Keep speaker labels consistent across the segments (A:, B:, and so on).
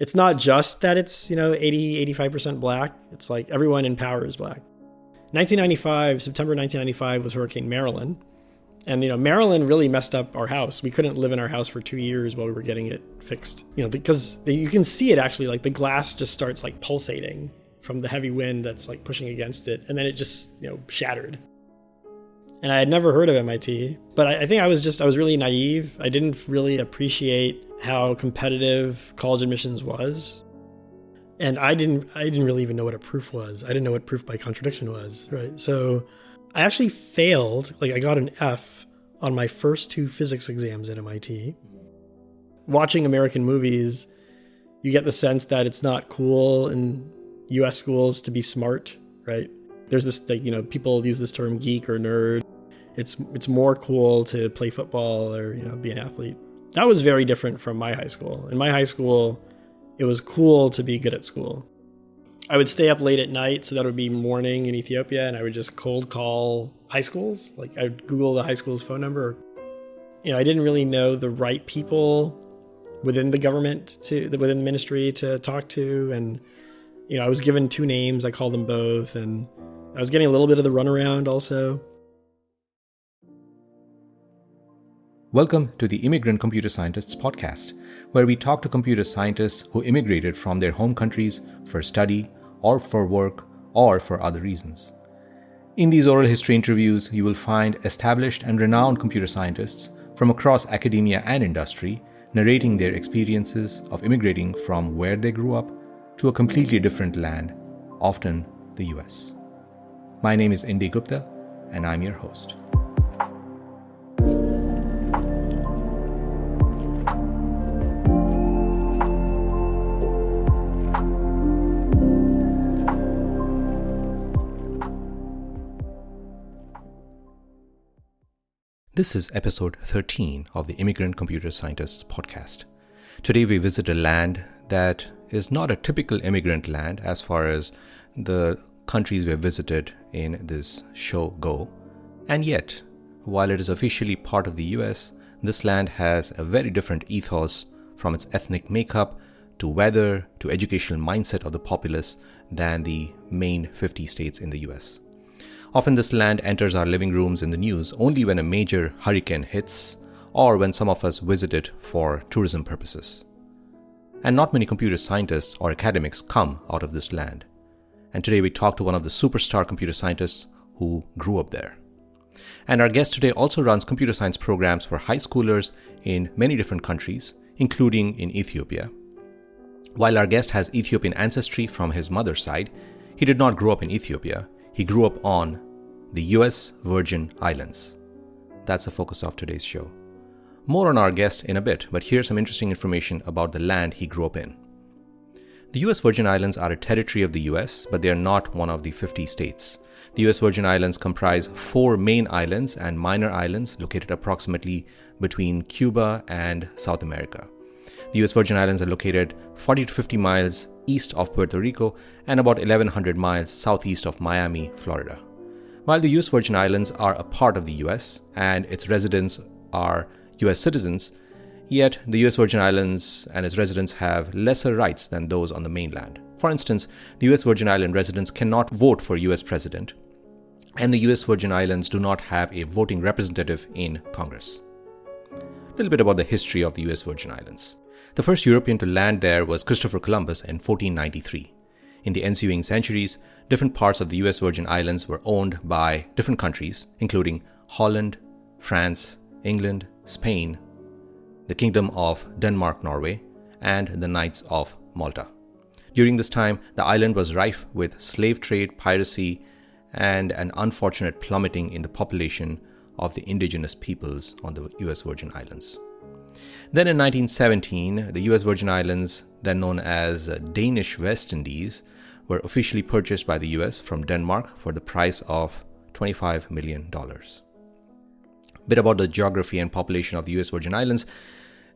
A: It's not just that it's, 85% black. It's like everyone in power is black. September 1995 was Hurricane Marilyn. And, Marilyn really messed up our house. We couldn't live in our house for 2 years while we were getting it fixed. Because you can see it actually, like the glass just starts like pulsating from the heavy wind that's like pushing against it. And then it just, shattered. And I had never heard of MIT, but I think I was really naive. I didn't really appreciate how competitive college admissions was. And I didn't really even know what a proof was. I didn't know what proof by contradiction was, right? So I actually failed. Like I got an F on my first 2 physics exams at MIT. Watching American movies, you get the sense that it's not cool in US schools to be smart, right? There's this, people use this term geek or nerd. It's more cool to play football or, be an athlete. That was very different from my high school. In my high school, it was cool to be good at school. I would stay up late at night, so that would be morning in Ethiopia, and I would just cold call high schools. Like I would Google the high school's phone number. I didn't really know the right people within the government, within the ministry to talk to. And, I was given 2 names. I called them both. And I was getting a little bit of the runaround also.
B: Welcome to the Immigrant Computer Scientists podcast, where we talk to computer scientists who immigrated from their home countries for study or for work or for other reasons. In these oral history interviews, you will find established and renowned computer scientists from across academia and industry narrating their experiences of immigrating from where they grew up to a completely different land, often the US. My name is Indy Gupta, and I'm your host. This is episode 13 of the Immigrant Computer Scientists podcast. Today we visit a land that is not a typical immigrant land as far as the countries we have visited in this show go. And yet, while it is officially part of the US, this land has a very different ethos from its ethnic makeup to weather to educational mindset of the populace than the main 50 states in the US. Often this land enters our living rooms in the news only when a major hurricane hits or when some of us visit it for tourism purposes. And not many computer scientists or academics come out of this land. And today we talk to one of the superstar computer scientists who grew up there. And our guest today also runs computer science programs for high schoolers in many different countries, including in Ethiopia. While our guest has Ethiopian ancestry from his mother's side, he did not grow up in Ethiopia. He grew up on the US Virgin Islands. That's the focus of today's show. More on our guest in a bit, but here's some interesting information about the land he grew up in. The US Virgin Islands are a territory of the US, but they are not one of the 50 states. The US Virgin Islands comprise 4 main islands and minor islands located approximately between Cuba and South America. The US Virgin Islands are located 40 to 50 miles east of Puerto Rico and about 1,100 miles southeast of Miami, Florida. While the US Virgin Islands are a part of the US and its residents are US citizens, yet the US Virgin Islands and its residents have lesser rights than those on the mainland. For instance, the US Virgin Island residents cannot vote for US president, and the US Virgin Islands do not have a voting representative in Congress. A little bit about the history of the US Virgin Islands. The first European to land there was Christopher Columbus in 1493. In the ensuing centuries, different parts of the US Virgin Islands were owned by different countries, including Holland, France, England, Spain, the Kingdom of Denmark, Norway, and the Knights of Malta. During this time, the island was rife with slave trade, piracy, and an unfortunate plummeting in the population of the indigenous peoples on the US Virgin Islands. Then in 1917, the US Virgin Islands, then known as Danish West Indies, were officially purchased by the US from Denmark for the price of $25 million. Bit about the geography and population of the US Virgin Islands.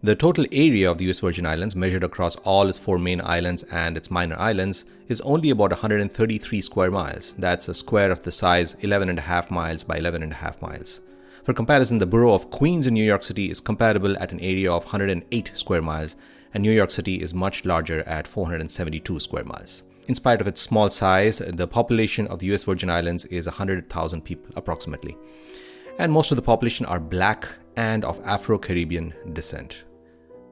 B: The total area of the US Virgin Islands, measured across all its 4 main islands and its minor islands, is only about 133 square miles. That's a square of the size 11.5 miles by 11.5 miles. For comparison, the borough of Queens in New York City is comparable at an area of 108 square miles and New York City is much larger at 472 square miles. In spite of its small size, the population of the US Virgin Islands is 100,000 people approximately. And most of the population are black and of Afro-Caribbean descent.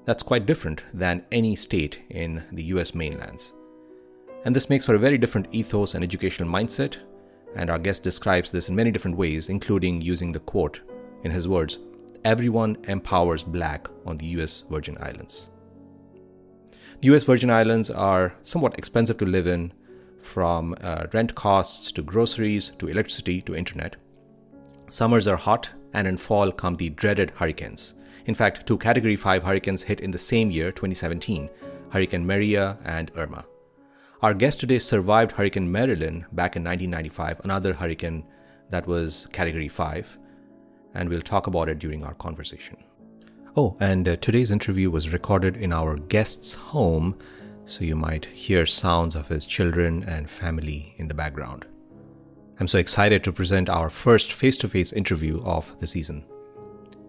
B: That's quite different than any state in the US mainlands. And this makes for a very different ethos and educational mindset, and our guest describes this in many different ways, including using the quote, in his words, "Everyone empowers black on the US Virgin Islands." The US Virgin Islands are somewhat expensive to live in, from rent costs to groceries to electricity to internet. Summers are hot, and in fall come the dreaded hurricanes. In fact, 2 Category 5 hurricanes hit in the same year, 2017, Hurricane Maria and Irma. Our guest today survived Hurricane Marilyn back in 1995, another hurricane that was Category 5, and we'll talk about it during our conversation. Oh, and today's interview was recorded in our guest's home, so you might hear sounds of his children and family in the background. I'm so excited to present our first face-to-face interview of the season.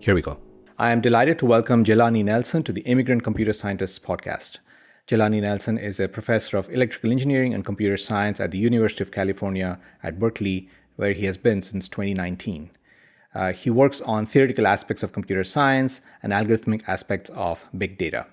B: Here we go. I am delighted to welcome Jelani Nelson to the Immigrant Computer Scientists podcast. Jelani Nelson is a professor of electrical engineering and computer science at the University of California at Berkeley, where he has been since 2019. He works on theoretical aspects of computer science and algorithmic aspects of big data.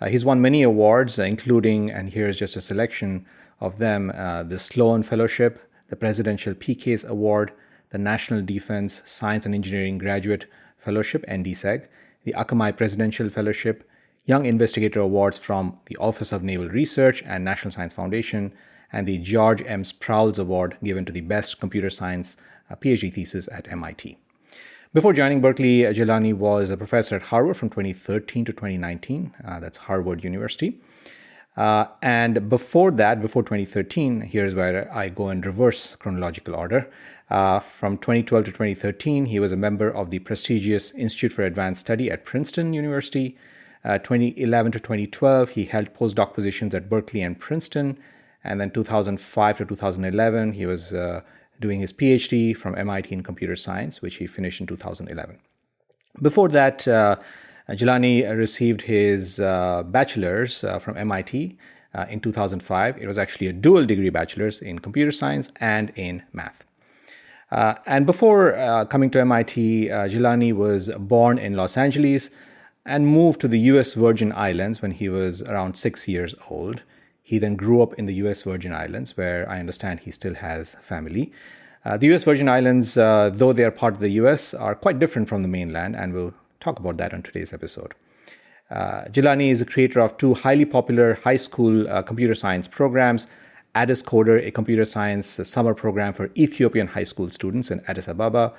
B: He's won many awards, including, and here's just a selection of them, the Sloan Fellowship, the Presidential PK's Award, the National Defense Science and Engineering Graduate Fellowship, NDSEG, the Akamai Presidential Fellowship, Young Investigator Awards from the Office of Naval Research and National Science Foundation, and the George M. Sprowls Award given to the best computer science PhD thesis at MIT. Before joining Berkeley, Jelani was a professor at Harvard from 2013 to 2019. That's Harvard University. And before that, before 2013, here's where I go in reverse chronological order. From 2012 to 2013, he was a member of the prestigious Institute for Advanced Study at Princeton University. 2011 to 2012, he held postdoc positions at Berkeley and Princeton. And then 2005 to 2011, he was doing his PhD from MIT in computer science, which he finished in 2011. Before that, Jelani received his bachelor's from MIT in 2005. It was actually a dual degree bachelor's in computer science and in math. And before coming to MIT, Jelani was born in Los Angeles and moved to the US Virgin Islands when he was around 6 years old. He then grew up in the US Virgin Islands, where I understand he still has family. The US Virgin Islands, though they are part of the US, are quite different from the mainland, and we'll talk about that on today's episode. Jelani is a creator of 2 highly popular high school computer science programs, AddisCoder, a computer science summer program for Ethiopian high school students in Addis Ababa,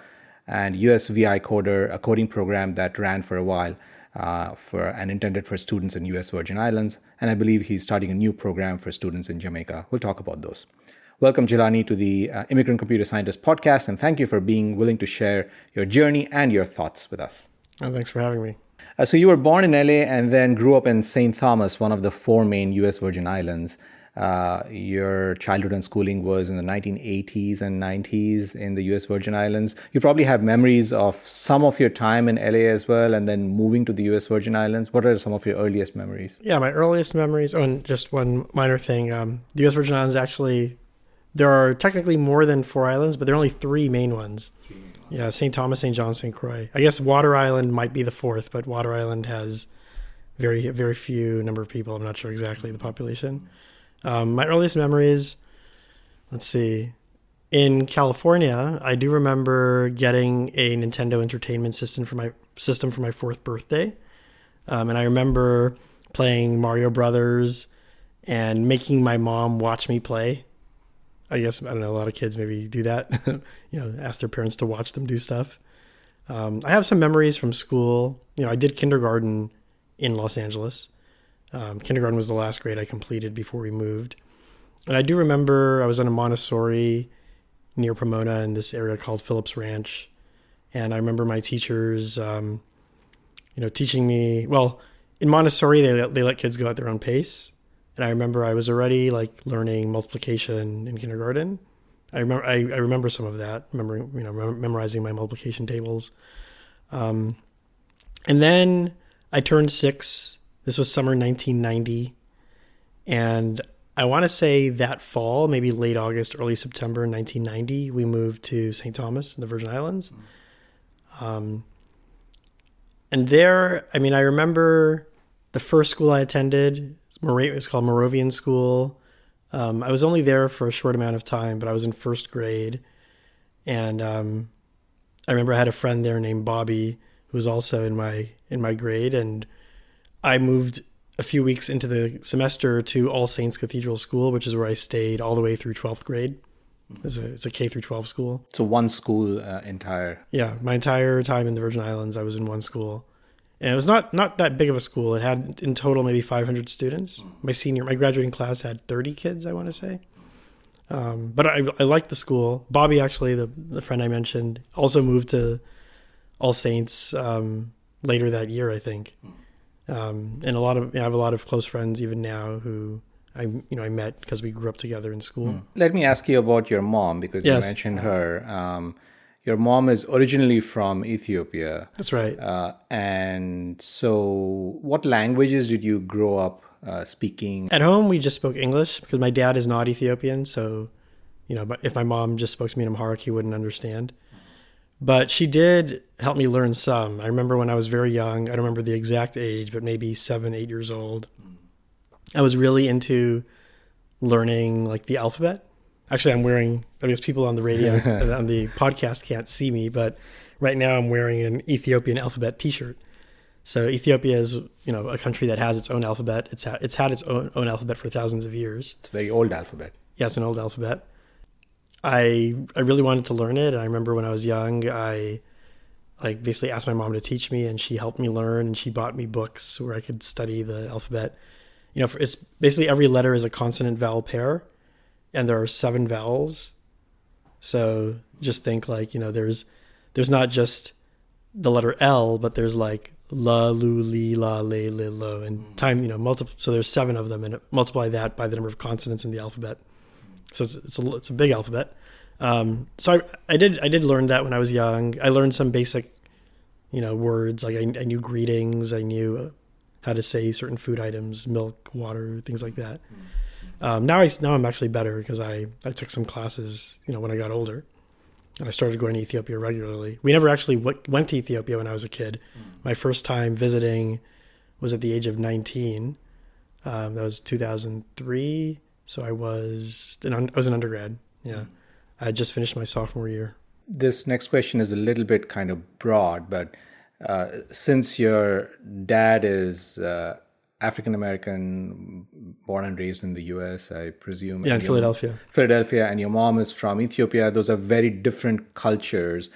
B: and USVICoder, a coding program that ran for a while and intended for students in US Virgin Islands. And I believe he's starting a new program for students in Jamaica. We'll talk about those. Welcome, Jelani, to the Immigrant Computer Scientist podcast, and thank you for being willing to share your journey and your thoughts with us.
A: Oh, thanks for having me.
B: So you were born in LA and then grew up in St. Thomas, one of the 4 main US Virgin Islands. Your childhood and schooling was in the 1980s and 90s in the US Virgin Islands. You probably have memories of some of your time in LA as well, and then moving to the US Virgin Islands. What are some of your earliest memories?
A: Yeah, my earliest memories, and just one minor thing. The US Virgin Islands, actually, there are technically more than 4 islands, but there are only 3 main ones. Yeah, St. Thomas, St. John, St. Croix. I guess Water Island might be the 4th, but Water Island has very few number of people. I'm not sure exactly the population. My earliest memories, let's see. In California, I do remember getting a Nintendo Entertainment System for my 4th birthday. And I remember playing Mario Brothers and making my mom watch me play. I guess, I don't know, a lot of kids maybe do that, ask their parents to watch them do stuff. I have some memories from school. I did kindergarten in Los Angeles. Kindergarten was the last grade I completed before we moved. And I do remember I was in a Montessori near Pomona in this area called Phillips Ranch. And I remember my teachers, teaching me, well, in Montessori, they let kids go at their own pace. And I remember I was already learning multiplication in kindergarten. I remember some of that, memorizing my multiplication tables. And then I turned 6 This was summer 1990. And I want to say that fall, maybe late August, early September 1990, we moved to St. Thomas in the Virgin Islands. And there, I mean, I remember the first school I attended, it was called Moravian School. I was only there for a short amount of time, but I was in first grade. And I remember I had a friend there named Bobby, who was also in my grade. And I moved a few weeks into the semester to All Saints Cathedral School, which is where I stayed all the way through 12th grade. It's a K through 12 school.
B: So one school entire.
A: Yeah, my entire time in the Virgin Islands, I was in one school. And it was not that big of a school. It had in total maybe 500 students. My graduating class had 30 kids, I want to say. But I liked the school. Bobby, actually, the friend I mentioned, also moved to All Saints later that year, I think. And I have a lot of close friends even now who I met because we grew up together in school.
B: Let me ask you about your mom, because you mentioned her. Your mom is originally from Ethiopia.
A: That's right.
B: And so what languages did you grow up speaking?
A: At home, we just spoke English because my dad is not Ethiopian. So, if my mom just spoke to me in Amharic, he wouldn't understand. But she did help me learn some. I remember when I was very young, I don't remember the exact age, but maybe 7, 8 years old. I was really into learning like the alphabet. Actually, I guess people on the radio and on the podcast can't see me, but right now I'm wearing an Ethiopian alphabet t-shirt. So Ethiopia is, a country that has its own alphabet. It's had its own alphabet for thousands of years.
B: It's a very old alphabet.
A: Yeah, it's an old alphabet. I really wanted to learn it. And I remember when I was young, I basically asked my mom to teach me, and she helped me learn, and she bought me books where I could study the alphabet. It's basically every letter is a consonant vowel pair, and there are 7 vowels. So just think there's not just the letter L, but there's like la, lu, li, la, le, li, lo, and time, so there's 7 of them, and multiply that by the number of consonants in the alphabet. So it's a big alphabet. So I did learn that when I was young. I learned some basic, words. Like I knew greetings. I knew how to say certain food items, milk, water, things like that. Now I'm actually better because I took some classes, when I got older, and I started going to Ethiopia regularly. We never actually went to Ethiopia when I was a kid. My first time visiting was at the age of 19. That was 2003. So I was an undergrad. Yeah. I just finished my sophomore year.
B: This next question is a little bit kind of broad, but since your dad is African-American, born and raised in the U.S., I presume.
A: Yeah, in Philadelphia.
B: Philadelphia, and your mom is from Ethiopia. Those are very different cultures.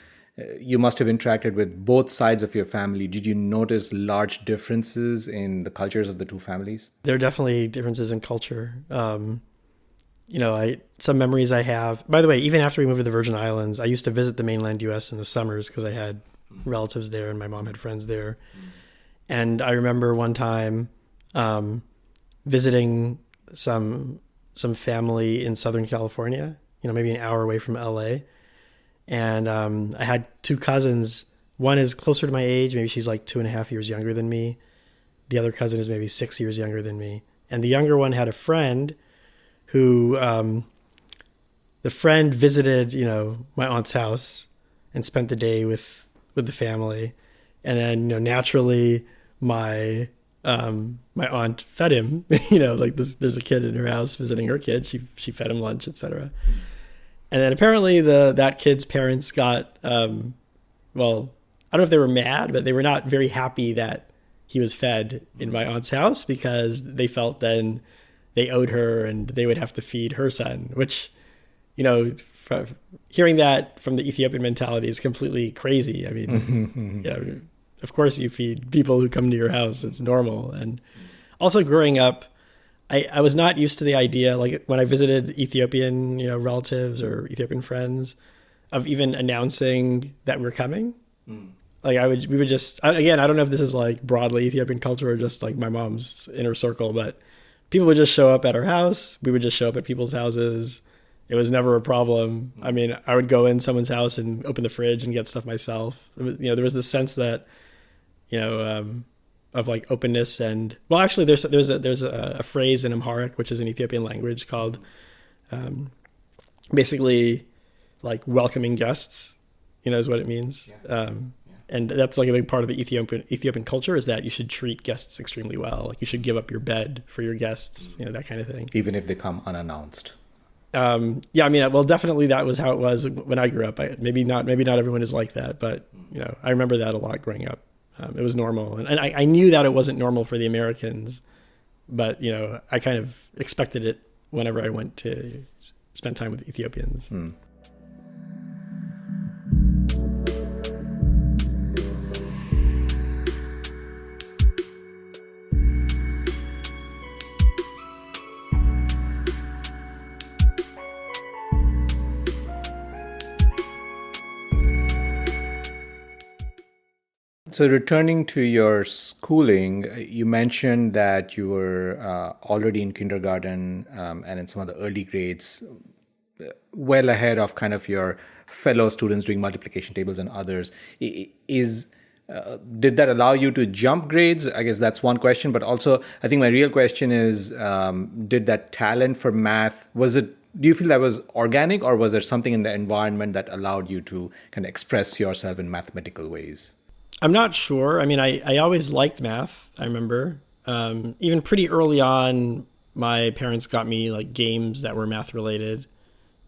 B: You must have interacted with both sides of your family. Did you notice large differences in the cultures of the two families?
A: There are definitely differences in culture. Some memories I have. By the way, even after we moved to the Virgin Islands, I used to visit the mainland U.S. in the summers because I had relatives there and my mom had friends there. And I remember one time visiting some family in Southern California, maybe an hour away from L.A., and I had 2 cousins. One is closer to my age. Maybe she's like 2.5 years younger than me. The other cousin is maybe 6 years younger than me. And the younger one had a friend who, the friend visited, my aunt's house and spent the day with the family. And then, naturally, my aunt fed him, there's a kid in her house visiting her kid. She fed him lunch, etc. And then apparently that kid's parents got, I don't know if they were mad, but they were not very happy that he was fed in my aunt's house because they felt then they owed her and they would have to feed her son, which, hearing that from the Ethiopian mentality is completely crazy. I mean, yeah, of course you feed people who come to your house. It's normal. And also growing up, I was not used to the idea, like when I visited Ethiopian, relatives or Ethiopian friends, of even announcing that we're coming. Like we would just, again, I don't know if this is like broadly Ethiopian culture or just like my mom's inner circle, but people would just show up at our house. We would just show up at people's houses. It was never a problem. I mean, I would go in someone's house and open the fridge and get stuff myself. There was this sense that, like openness and, well, actually there's a phrase in Amharic, which is an Ethiopian language, called basically like welcoming guests, is what it means. And that's like a big part of the Ethiopian culture, is that you should treat guests extremely well. Like you should give up your bed for your guests, that kind of thing.
B: Even if they come unannounced.
A: Yeah, I mean, well, definitely that was how it was when I grew up. Maybe not everyone is like that, but I remember that a lot growing up. It was normal, and I knew that it wasn't normal for the Americans, but I kind of expected it whenever I went to spend time with Ethiopians.
B: So returning to your schooling, you mentioned that you were already in kindergarten and in some of the early grades, well ahead of kind of your fellow students doing multiplication tables and others. Did that allow you to jump grades? I guess that's one question. But also, I think my real question is, did that talent for math, do you feel that was organic, or was there something in the environment that allowed you to kind of express yourself in mathematical ways?
A: I'm not sure. I mean, I always liked math. I remember even pretty early on, my parents got me like games that were math related.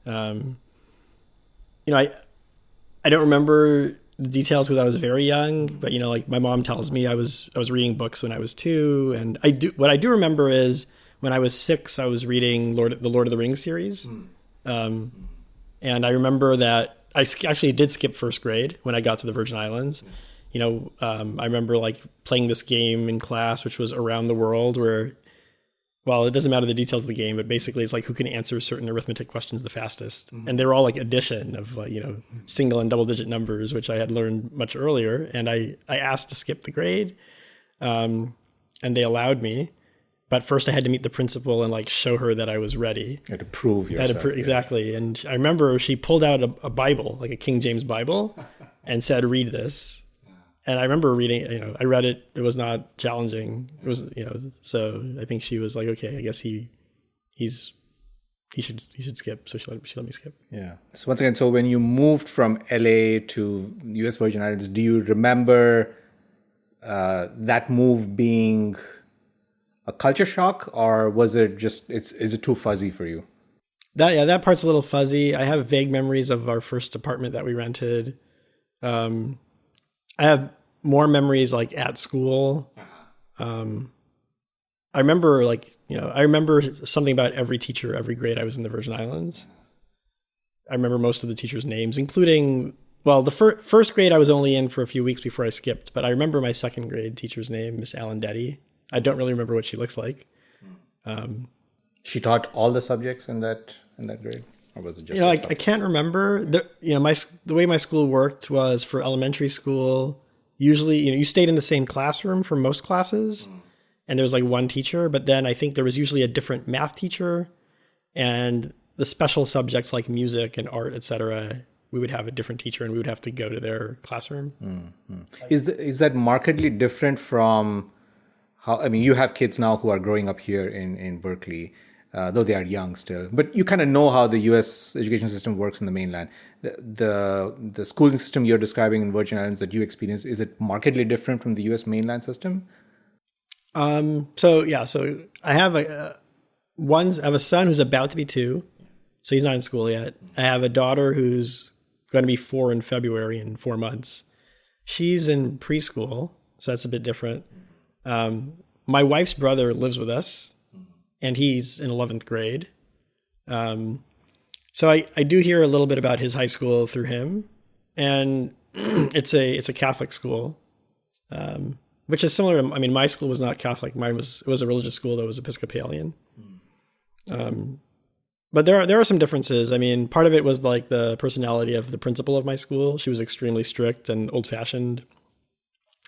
A: I don't remember the details because I was very young, but like my mom tells me I was reading books when I was 2, and what I do remember is when I was 6, I was reading the Lord of the Rings series, and I remember that I actually did skip first grade when I got to the Virgin Islands. I remember like playing this game in class, which was Around the World, where, well, it doesn't matter the details of the game, but basically it's like who can answer certain arithmetic questions the fastest. And they were all like addition of, single and double digit numbers, which I had learned much earlier. And I asked to skip the grade, and they allowed me. But first I had to meet the principal and like show her that I was ready.
B: You had to prove yourself.
A: Exactly. And I remember she pulled out a Bible, like a King James Bible, and said, "Read this." And I remember reading, I read it. It was not challenging. It was, so I think she was like, okay, I guess he should skip. So she let me skip.
B: Yeah. So once again, so when you moved from LA to US Virgin Islands, do you remember that move being a culture shock, or was it just, is it too fuzzy for you?
A: That part's a little fuzzy. I have vague memories of our first apartment that we rented. I have more memories like at school. I remember I remember something about every teacher, every grade I was in the Virgin Islands. I remember most of the teachers' names, including, well, the first grade I was only in for a few weeks before I skipped, but I remember my second grade teacher's name, Miss Alandetti. I don't really remember what she looks like.
B: She taught all the subjects in that grade? Or was it just
A: I can't remember. The way my school worked was, for elementary school, usually, you stayed in the same classroom for most classes, and there was like one teacher, but then I think there was usually a different math teacher, and the special subjects like music and art, etc., we would have a different teacher, and we would have to go to their classroom.
B: Is that markedly different from how, I mean, you have kids now who are growing up here in Berkeley, though they are young still, but you kind of know how the U.S. education system works in the mainland. The schooling system you're describing in Virgin Islands that you experience, is it markedly different from the U.S. mainland system?
A: So I have a son who's about to be 2, so he's not in school yet. I have a daughter who's going to be 4 in February, in 4 months. She's in preschool, so that's a bit different. My wife's brother lives with us, and he's in 11th grade. So I do hear a little bit about his high school through him, and it's a Catholic school, which is similar to, I mean, my school was not Catholic. It was a religious school that was Episcopalian. But there are some differences. I mean, part of it was like the personality of the principal of my school. She was extremely strict and old-fashioned.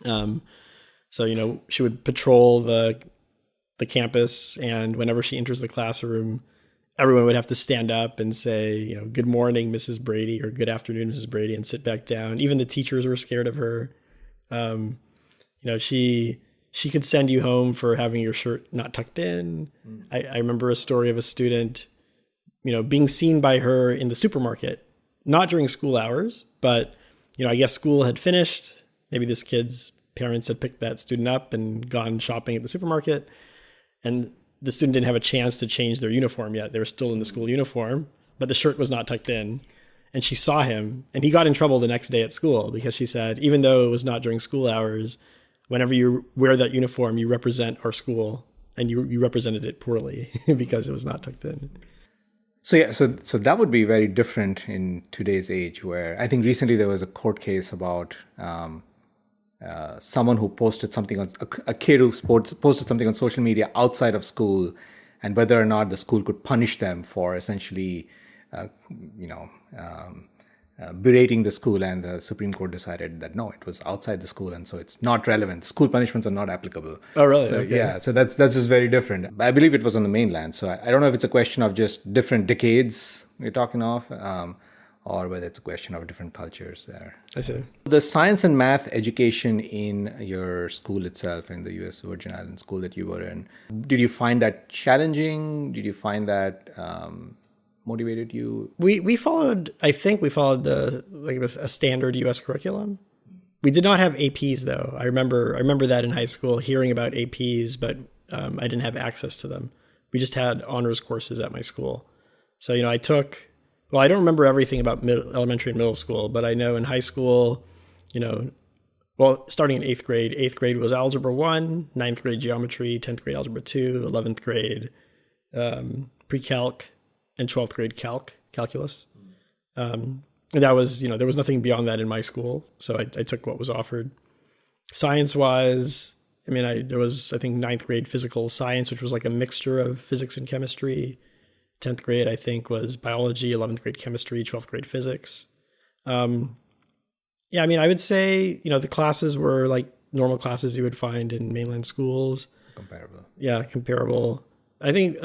A: So, she would patrol the campus, and whenever she enters the classroom, everyone would have to stand up and say, "Good morning, Mrs. Brady," or "Good afternoon, Mrs. Brady," and sit back down. Even the teachers were scared of her. She she could send you home for having your shirt not tucked in. I remember a story of a student, being seen by her in the supermarket, not during school hours, but, I guess school had finished. Maybe this kid's parents had picked that student up and gone shopping at the supermarket. And the student didn't have a chance to change their uniform yet. They were still in the school uniform, but the shirt was not tucked in. And she saw him, and he got in trouble the next day at school because she said, even though it was not during school hours, whenever you wear that uniform, you represent our school, and you represented it poorly because it was not tucked in.
B: So that would be very different in today's age, where I think recently there was a court case about someone who posted something on a kid who posted something on social media outside of school, and whether or not the school could punish them for essentially, berating the school. And the Supreme Court decided that no, it was outside the school, and so it's not relevant. School punishments are not applicable.
A: Oh, really?
B: So,
A: okay.
B: Yeah, so that's just very different. I believe it was on the mainland. So I don't know if it's a question of just different decades we're talking of, or whether it's a question of different cultures there.
A: I see.
B: The science and math education in your school itself, in the U.S. Virgin Islands school that you were in, did you find that challenging? Did you find that motivated you?
A: We followed a standard U.S. curriculum. We did not have APs though. I remember that in high school, hearing about APs, but I didn't have access to them. We just had honors courses at my school. So I took. Well, I don't remember everything about elementary and middle school, but I know in high school, starting in 8th grade. 8th grade was Algebra 1, 9th grade Geometry, 10th grade Algebra 2, 11th grade Pre-Calc, and 12th grade Calculus. And that was, there was nothing beyond that in my school, so I took what was offered. Science-wise, there was, I think, 9th grade Physical Science, which was like a mixture of physics and chemistry. 10th grade, I think, was biology, 11th grade chemistry, 12th grade physics. I would say, the classes were like normal classes you would find in mainland schools.
B: Comparable.
A: Yeah, comparable. I think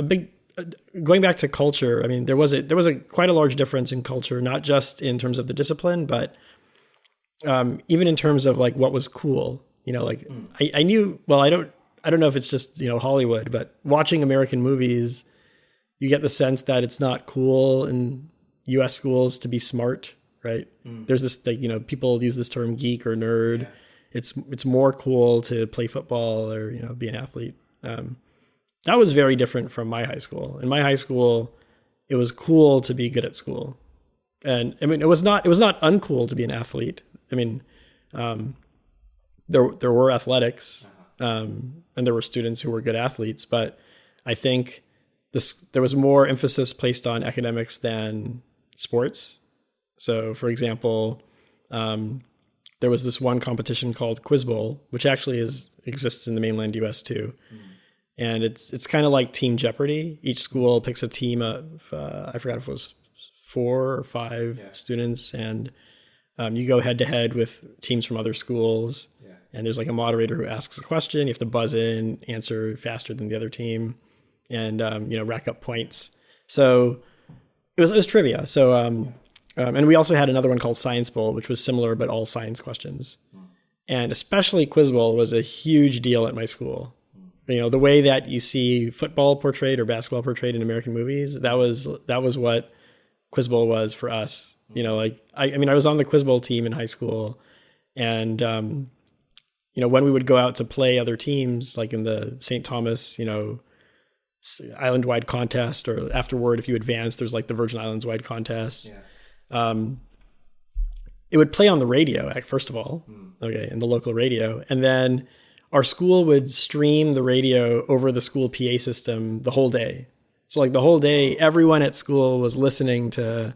A: going back to culture, there was quite a large difference in culture, not just in terms of the discipline, but even in terms of like what was cool. I knew, well, I don't know if it's just, Hollywood, but watching American movies, you get the sense that it's not cool in U.S. schools to be smart, right? There's this, people use this term geek or nerd. Yeah. It's more cool to play football or, be an athlete. That was very different from my high school. In my high school, it was cool to be good at school. And it was not uncool to be an athlete. There were athletics, and there were students who were good athletes, but I think there was more emphasis placed on academics than sports. So, for example, there was this one competition called Quiz Bowl, which actually exists in the mainland U.S. too. And it's kind of like Team Jeopardy. Each school picks a team of, I forgot if it was 4 or 5 students, and you go head to head with teams from other schools. Yeah. And there's like a moderator who asks a question. You have to buzz in, answer faster than the other team, and rack up points. So it was trivia. So and we also had another one called Science Bowl, which was similar but all science questions. And especially Quiz Bowl was a huge deal at my school. The way that you see football portrayed or basketball portrayed in American movies, that was what Quiz Bowl was for us. I was on the Quiz Bowl team in high school, and when we would go out to play other teams, like in the St. Thomas, island-wide contest, or afterward, if you advance, there's like the Virgin Islands-wide contest. Yeah. It would play on the radio, first of all, in the local radio, and then our school would stream the radio over the school PA system the whole day. So like the whole day, everyone at school was listening to,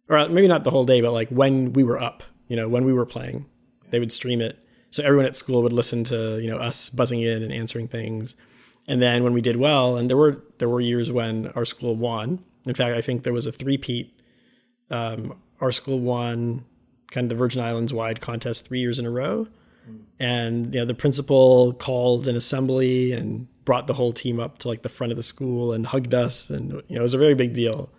A: or maybe not the whole day, but like when we were up, when we were playing, they would stream it. So everyone at school would listen to, us buzzing in and answering things. And then when we did well, and there were years when our school won. In fact, I think there was a three-peat. Our school won kind of the Virgin Islands wide contest 3 years in a row. And the principal called an assembly and brought the whole team up to like the front of the school and hugged us, and it was a very big deal.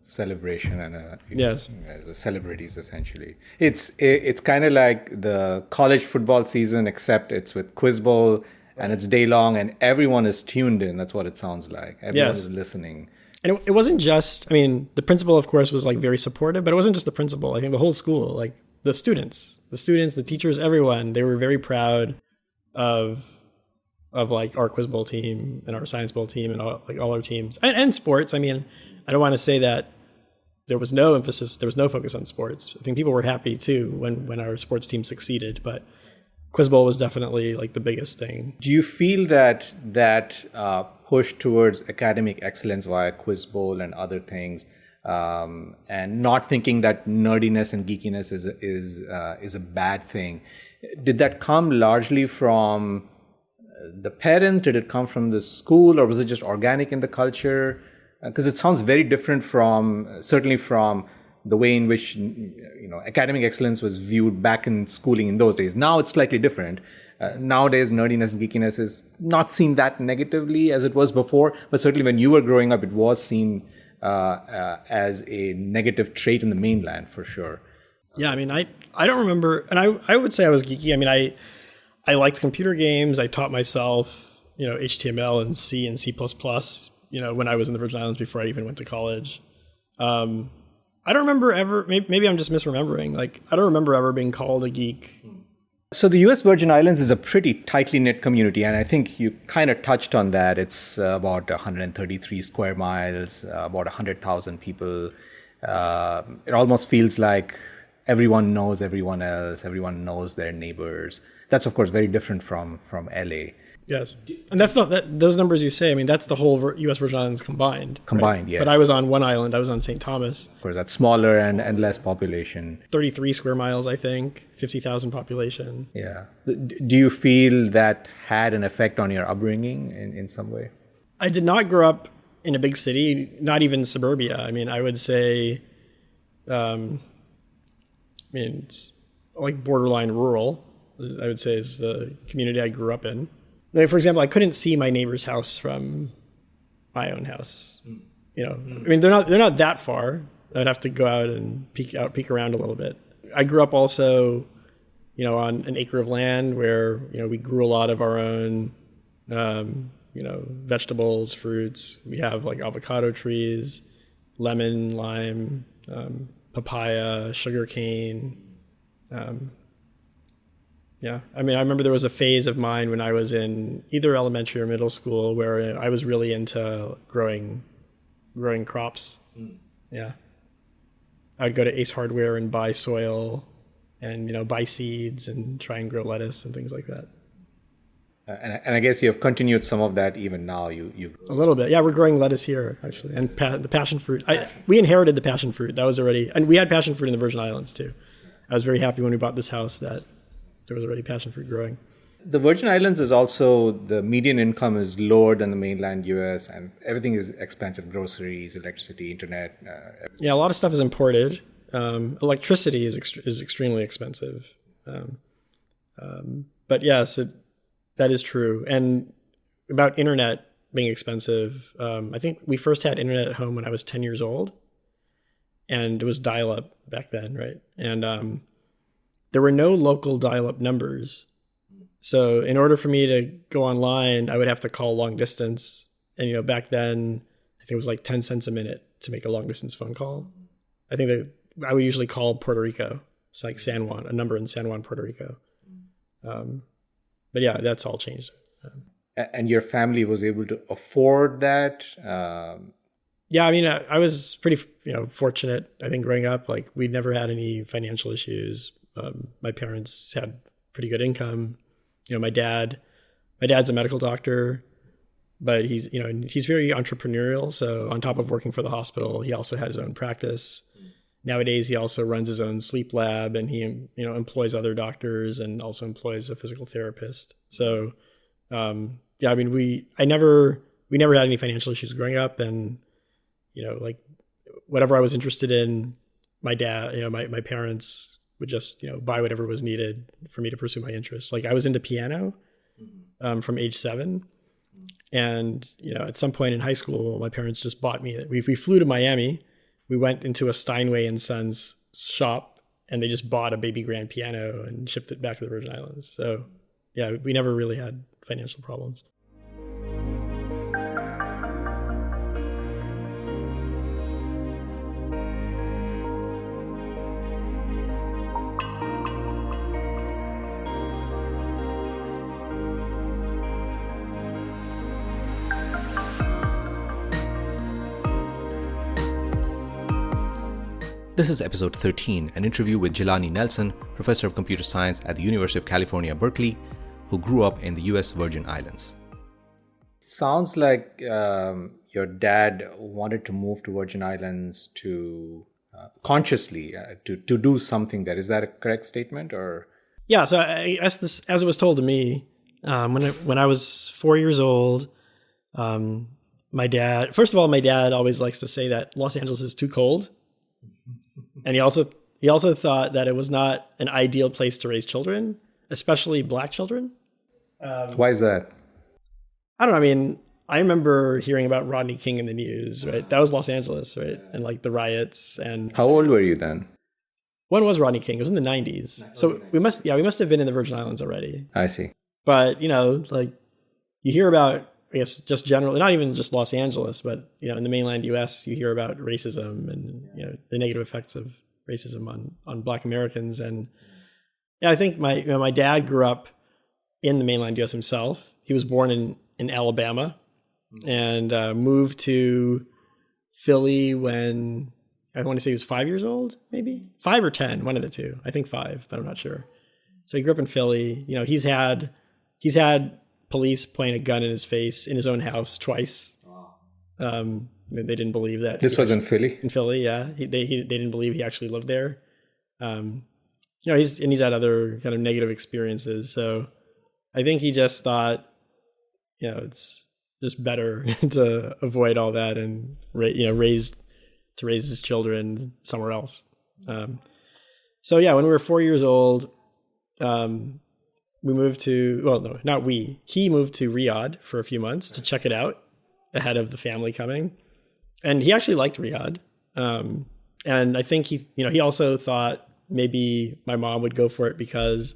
B: celebration and
A: Yes.
B: celebrities essentially. It's kind of like the college football season, except it's with Quiz Bowl and it's day long and everyone is tuned in. That's what it sounds like. Everyone is listening.
A: And it wasn't just, I mean, the principal, of course, was like very supportive, but it wasn't just the principal. I think the whole school, like the students, the teachers, everyone, they were very proud of like our Quiz Bowl team and our Science Bowl team and all our teams and sports. I mean, I don't want to say that there was no focus on sports. I think people were happy too when our sports team succeeded, but Quiz Bowl was definitely like the biggest thing.
B: Do you feel that push towards academic excellence via Quiz Bowl and other things, and not thinking that nerdiness and geekiness is a bad thing, did that come largely from the parents? Did it come from the school, or was it just organic in the culture? Because it sounds very different certainly from the way in which academic excellence was viewed back in schooling in those days. Now it's slightly different. Nowadays, nerdiness and geekiness is not seen that negatively as it was before, but certainly when you were growing up, it was seen as a negative trait in the mainland for sure.
A: Yeah, I mean, I don't remember, and I would say I was geeky. I mean, I liked computer games. I taught myself, HTML and C and C++, when I was in the Virgin Islands before I even went to college. I don't remember ever, maybe I'm just misremembering. Like, I don't remember ever being called a geek.
B: So the US Virgin Islands is a pretty tightly knit community, and I think you kind of touched on that. It's about 133 square miles, about 100,000 people. It almost feels like everyone knows everyone else, everyone knows their neighbors. That's, of course, very different from LA.
A: Yes. And that's not those numbers you say. I mean, that's the whole U.S. Virgin Islands combined.
B: Combined, right? Yes.
A: But I was on one island. I was on St. Thomas.
B: Of course, that's smaller and less population.
A: 33 square miles, I think. 50,000 population.
B: Yeah. Do you feel that had an effect on your upbringing in some way?
A: I did not grow up in a big city, not even suburbia. I mean, I would say, it's like borderline rural, I would say, is the community I grew up in. Like, for example, I couldn't see my neighbor's house from my own house. I mean, they're not that far. I'd have to go out and peek around a little bit. I grew up also, on an acre of land where, we grew a lot of our own, vegetables, fruits. We have like avocado trees, lemon, lime, papaya, sugarcane. Yeah, I mean, I remember there was a phase of mine when I was in either elementary or middle school where I was really into growing crops. Yeah, I'd go to Ace Hardware and buy soil, and buy seeds and try and grow lettuce and things like that.
B: And I guess you have continued some of that even now. You
A: a little bit, yeah. We're growing lettuce here actually, and the passion fruit. We inherited the passion fruit. That was already, and we had passion fruit in the Virgin Islands too. I was very happy when we bought this house that there was already passion fruit growing.
B: The Virgin Islands is also, the median income is lower than the mainland US, and everything is expensive: groceries, electricity, internet.
A: Yeah, a lot of stuff is imported. Electricity is extremely expensive. But yes, that is true. And about internet being expensive, I think we first had internet at home when I was 10 years old, and it was dial-up back then, right? And there were no local dial-up numbers. So in order for me to go online, I would have to call long distance. And, back then, I think it was like 10 cents a minute to make a long distance phone call. I think that I would usually call Puerto Rico. It's like San Juan, a number in San Juan, Puerto Rico. But yeah, that's all changed.
B: And your family was able to afford that?
A: Yeah, I mean, I was pretty, fortunate, I think, growing up. Like, we never had any financial issues. My parents had pretty good income. My dad's a medical doctor, but he's very entrepreneurial. So on top of working for the hospital, he also had his own practice. Nowadays, he also runs his own sleep lab, and he, employs other doctors and also employs a physical therapist. So, yeah, I mean, we never had any financial issues growing up, and, like whatever I was interested in, my dad, my parents would just, buy whatever was needed for me to pursue my interests. Like, I was into piano from age 7. And, at some point in high school, my parents just bought me, we flew to Miami we went into a Steinway and Sons shop and they just bought a baby grand piano and shipped it back to the Virgin Islands. So yeah, we never really had financial problems.
B: This is episode 13, an interview with Jelani Nelson, professor of computer science at the University of California, Berkeley, who grew up in the US Virgin Islands. Sounds like your dad wanted to move to Virgin Islands to consciously to do something there. Is that a correct statement? Or
A: yeah, so as it was told to me, when I was 4 years old, my dad always likes to say that Los Angeles is too cold. And he also thought that it was not an ideal place to raise children, especially black children.
B: Why is that?
A: I don't know. I mean, I remember hearing about Rodney King in the news, right? That was Los Angeles, right? And like the riots. And
B: how old were you then?
A: When was Rodney King? It was in the 90s. So we must have been in the Virgin Islands already.
B: I see.
A: But, like you hear about, I guess, just generally, not even just Los Angeles, but, in the mainland US, you hear about racism and, the negative effects of racism on Black Americans. And yeah, I think my dad grew up in the mainland US himself. He was born in Alabama and moved to Philly when I want to say he was 5 years old, maybe 5 or 10, one of the two. I think 5, but I'm not sure. So he grew up in Philly. He's had police point a gun in his face in his own house twice. They didn't believe that.
B: This was in Philly? In
A: Philly, yeah. They didn't believe he actually lived there. He's had other kind of negative experiences. So I think he just thought, it's just better to avoid all that and raise his children somewhere else. So yeah, when we were 4 years old, we moved to, well, no, not we. He moved to Riyadh for a few months to check it out ahead of the family coming. And he actually liked Riyadh. And I think he also thought maybe my mom would go for it because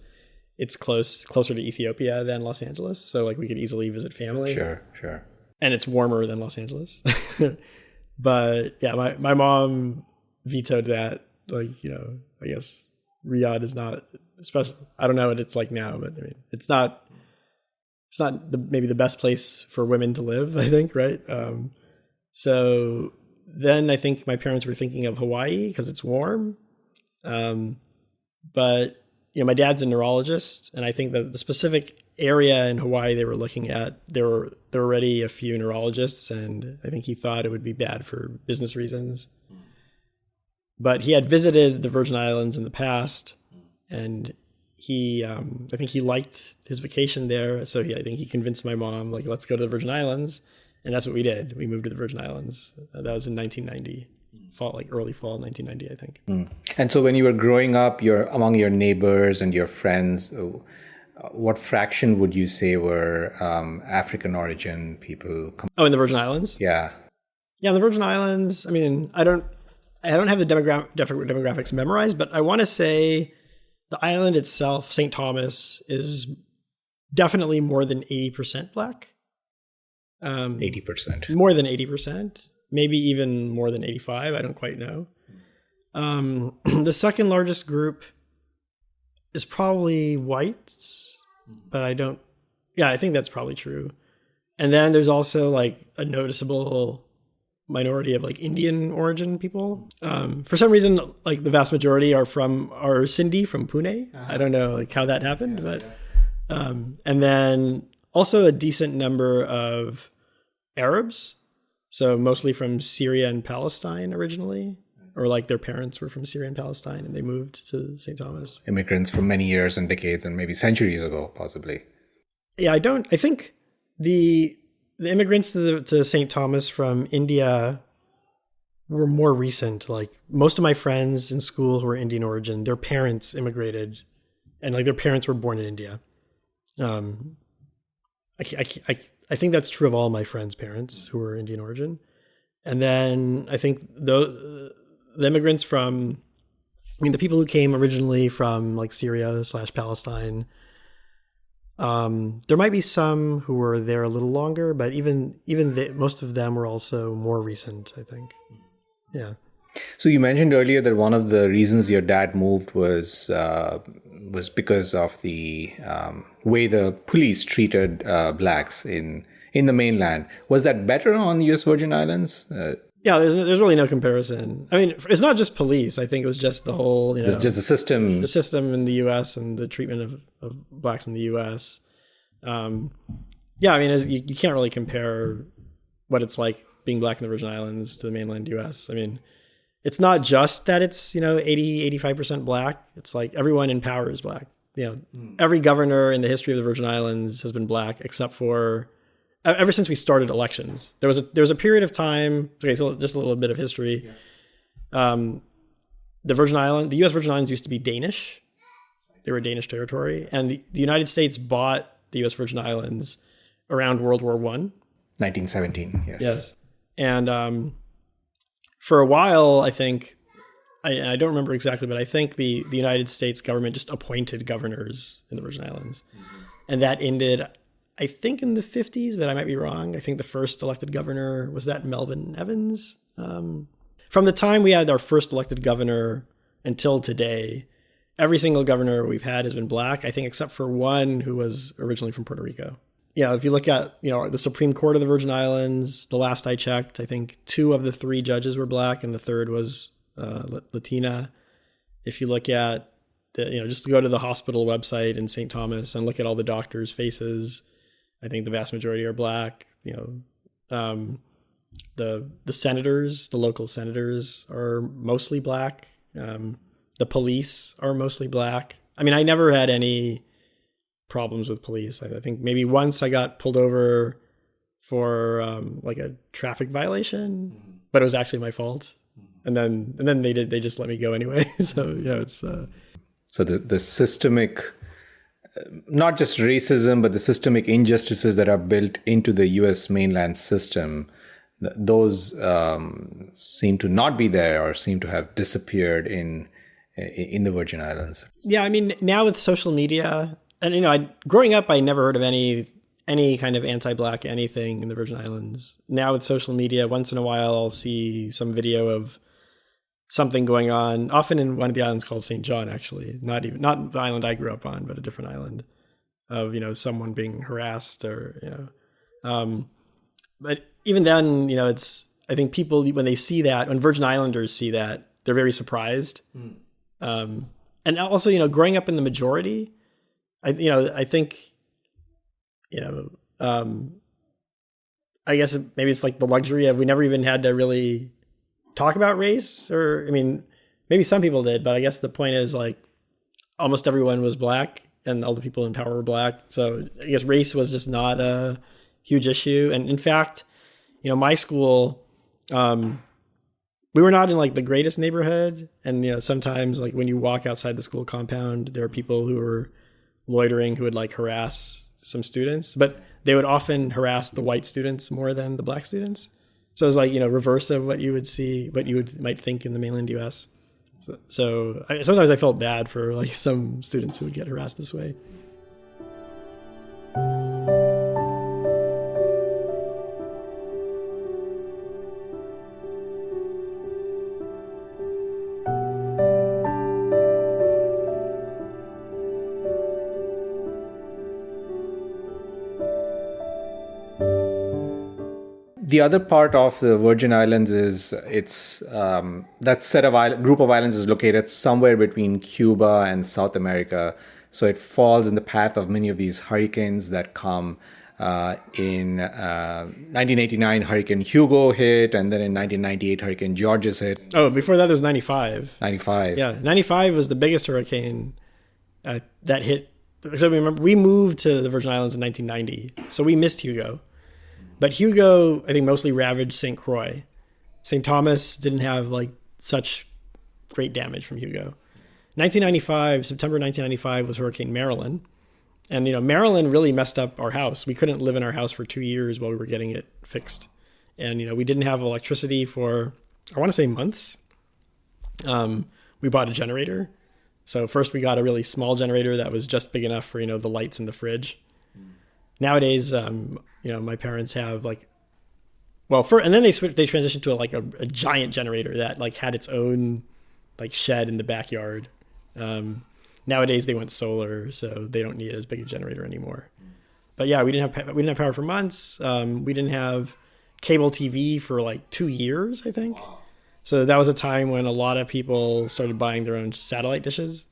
A: it's closer to Ethiopia than Los Angeles. So like we could easily visit family.
B: Sure.
A: And it's warmer than Los Angeles. But yeah, my mom vetoed that. Like, I guess Riyadh is not, especially, I don't know what it's like now, but I mean, it's not maybe the best place for women to live, I think, right? So then I think my parents were thinking of Hawaii because it's warm. But my dad's a neurologist, and I think the specific area in Hawaii they were looking at, there were already a few neurologists, and I think he thought it would be bad for business reasons. But he had visited the Virgin Islands in the past, and I think he liked his vacation there. So I think he convinced my mom, like, let's go to the Virgin Islands. And that's what we did. We moved to the Virgin Islands. That was in 1990, early fall 1990, I think.
B: And so when you were growing up, among your neighbors and your friends, what fraction would you say were African origin people?
A: In the Virgin Islands?
B: Yeah.
A: Yeah, in the Virgin Islands, I mean, I don't have the demographics memorized, but I want to say the island itself, St. Thomas, is definitely more than 80% Black.
B: 80%.
A: More than 80%, maybe even more than 85%. I don't quite know. The second largest group is probably whites, but I think that's probably true. And then there's also like a noticeable minority of like Indian origin people. For some reason, like the vast majority are Sindhi from Pune. I don't know like how that happened, but and then also a decent number of Arabs. So mostly from Syria and Palestine originally, or like their parents were from Syria and Palestine and they moved to St. Thomas.
B: Immigrants from many years and decades and maybe centuries ago, possibly.
A: Yeah, I think the immigrants to St. Thomas from India were more recent. Like most of my friends in school who were Indian origin, their parents immigrated and like their parents were born in India. I think that's true of all my friends' parents who were Indian origin. And then I think the immigrants from, the people who came originally from like Syria/Palestine, there might be some who were there a little longer, but most of them were also more recent, I think. Yeah.
B: So you mentioned earlier that one of the reasons your dad moved was because of the way the police treated blacks in the mainland. Was that better on U.S. Virgin Islands?
A: Yeah, there's really no comparison. I mean, it's not just police. I think it was just the whole,
B: just the system.
A: The system in the U.S. and the treatment of blacks in the U.S. Yeah, I mean, you can't really compare what it's like being black in the Virgin Islands to the mainland U.S. I mean, it's not just that it's, 85% black. It's like everyone in power is black. Every governor in the history of the Virgin Islands has been black, except for ever since we started elections. There was a period of time. Okay, so just a little bit of history. Yeah. The U.S. Virgin Islands used to be Danish. They were a Danish territory, and the United States bought the U.S. Virgin Islands around World War I.
B: 1917. Yes.
A: Yes, and for a while, I think, I don't remember exactly, but I think the United States government just appointed governors in the Virgin Islands, and that ended, I think, in the 50s, but I might be wrong. I think the first elected governor was that Melvin Evans. From the time we had our first elected governor until today, every single governor we've had has been black, I think, except for one who was originally from Puerto Rico. Yeah, if you look at, the Supreme Court of the Virgin Islands, the last I checked, I think 2 of the 3 judges were black and the third was Latina. If you look at, just to go to the hospital website in St. Thomas and look at all the doctors' faces, I think the vast majority are black. The senators, the local senators are mostly black. The police are mostly black. I mean, I never had any problems with police. I think maybe once I got pulled over for like a traffic violation, but it was actually my fault. And then they just let me go anyway. So, it's
B: so the systemic, not just racism, but the systemic injustices that are built into the US mainland system, those seem to not be there or seem to have disappeared in the Virgin Islands.
A: Yeah, I mean, now with social media, and growing up, I never heard of any kind of anti-black anything in the Virgin Islands. Now with social media, once in a while, I'll see some video of something going on, often in one of the islands called St. John, actually, not the island I grew up on, but a different island, of, someone being harassed or, but even then, I think people, when they see that, when Virgin Islanders see that, they're very surprised. And also, growing up in the majority, I think, I guess maybe it's like the luxury of, we never even had to really talk about race, or, I mean, maybe some people did, but I guess the point is, like, almost everyone was black and all the people in power were black. So I guess race was just not a huge issue. And in fact, my school, we were not in like the greatest neighborhood. And, sometimes like when you walk outside the school compound, there are people who were loitering who would like harass some students, but they would often harass the white students more than the black students. So it was like, reverse of what you would see, what you might think in the mainland US. So sometimes I felt bad for like some students who would get harassed this way.
B: The other part of the Virgin Islands is that group of islands is located somewhere between Cuba and South America. So it falls in the path of many of these hurricanes that come. In 1989, Hurricane Hugo hit, and then in 1998, Hurricane Georges hit.
A: Oh, before that, there's 95.
B: 95.
A: Yeah, 95 was the biggest hurricane that hit. So remember, we moved to the Virgin Islands in 1990, so we missed Hugo. But Hugo, I think, mostly ravaged St. Croix. St. Thomas didn't have like such great damage from Hugo. September 1995 was Hurricane Marilyn. And, Marilyn really messed up our house. We couldn't live in our house for 2 years while we were getting it fixed. And, we didn't have electricity for, I want to say months. We bought a generator. So first we got a really small generator that was just big enough for, the lights in the fridge. Nowadays, my parents have and then they transitioned to a giant generator that had its own shed in the backyard. Nowadays they went solar, so they don't need as big a generator anymore. But yeah, we didn't have power for months. We didn't have cable TV for 2 years, I think. Wow. So that was a time when a lot of people started buying their own satellite dishes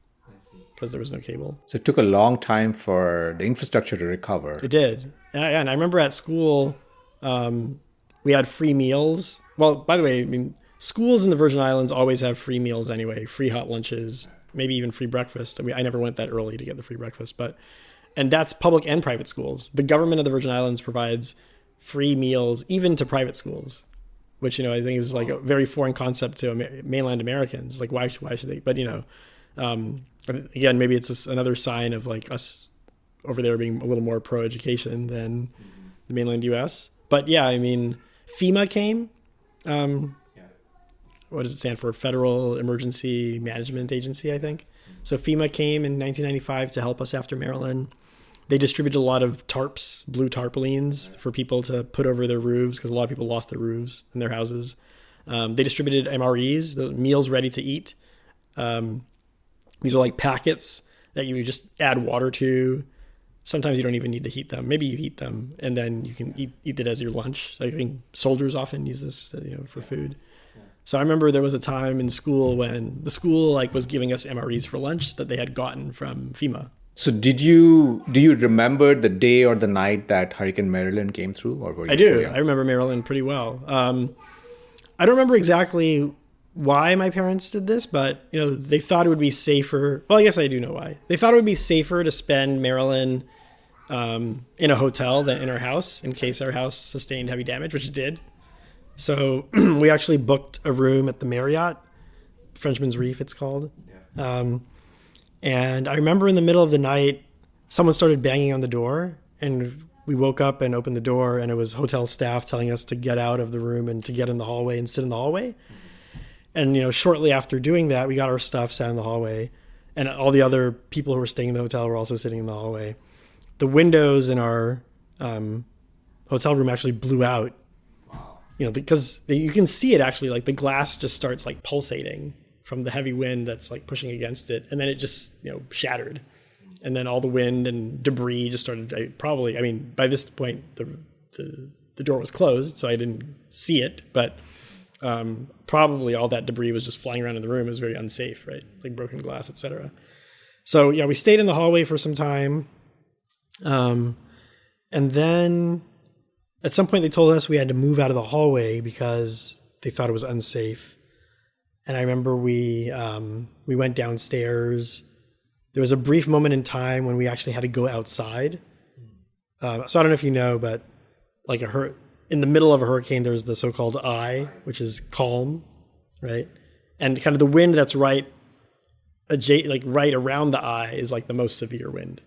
A: because there was no cable.
C: So it took a long time for the infrastructure to recover.
A: It did. And I remember at school, we had free meals. Well, by the way, schools in the Virgin Islands always have free meals anyway, free hot lunches, maybe even free breakfast. I never went that early to get the free breakfast, and that's public and private schools. The government of the Virgin Islands provides free meals even to private schools, which, I think is a very foreign concept to mainland Americans. Why should they? But, again, maybe it's another sign of us over there being a little more pro-education than the mainland U.S. But yeah, FEMA came. What does it stand for? Federal Emergency Management Agency, I think. So FEMA came in 1995 to help us after Maryland. They distributed a lot of tarps, blue tarpaulins, for people to put over their roofs because a lot of people lost their roofs in their houses. They distributed MREs, the meals ready to eat. These are packets that you just add water to. Sometimes you don't even need to heat them. Maybe you heat them and then you can eat it as your lunch. I think soldiers often use this, for food. So I remember there was a time in school when the school was giving us MREs for lunch that they had gotten from FEMA.
C: So do you remember the day or the night that Hurricane Marilyn came through? Or
A: I do. I remember Marilyn pretty well. I don't remember exactly why my parents did this, but they thought it would be safer. Well, I guess I do know why. They thought it would be safer to spend Marilyn in a hotel than in our house in case our house sustained heavy damage, which it did. So we actually booked a room at the Marriott, Frenchman's Reef it's called. Yeah. And I remember in the middle of the night, someone started banging on the door, and we woke up and opened the door, and it was hotel staff telling us to get out of the room and to get in the hallway and sit in the hallway. And, shortly after doing that, we got our stuff, sat in the hallway, and all the other people who were staying in the hotel were also sitting in the hallway. The windows in our hotel room actually blew out. Wow. Because you can see it actually, the glass just starts pulsating from the heavy wind that's pushing against it. And then it just, shattered. And then all the wind and debris just started, by this point, the door was closed, so I didn't see it. But probably all that debris was just flying around in the room. It was very unsafe, right? Broken glass, etc. So yeah, we stayed in the hallway for some time. And then at some point they told us we had to move out of the hallway because they thought it was unsafe. And I remember we went downstairs. There was a brief moment in time when we actually had to go outside. So I don't know if you know, but in the middle of a hurricane, there's the so-called eye, which is calm, right? And kind of the wind that's right around the eye is the most severe wind.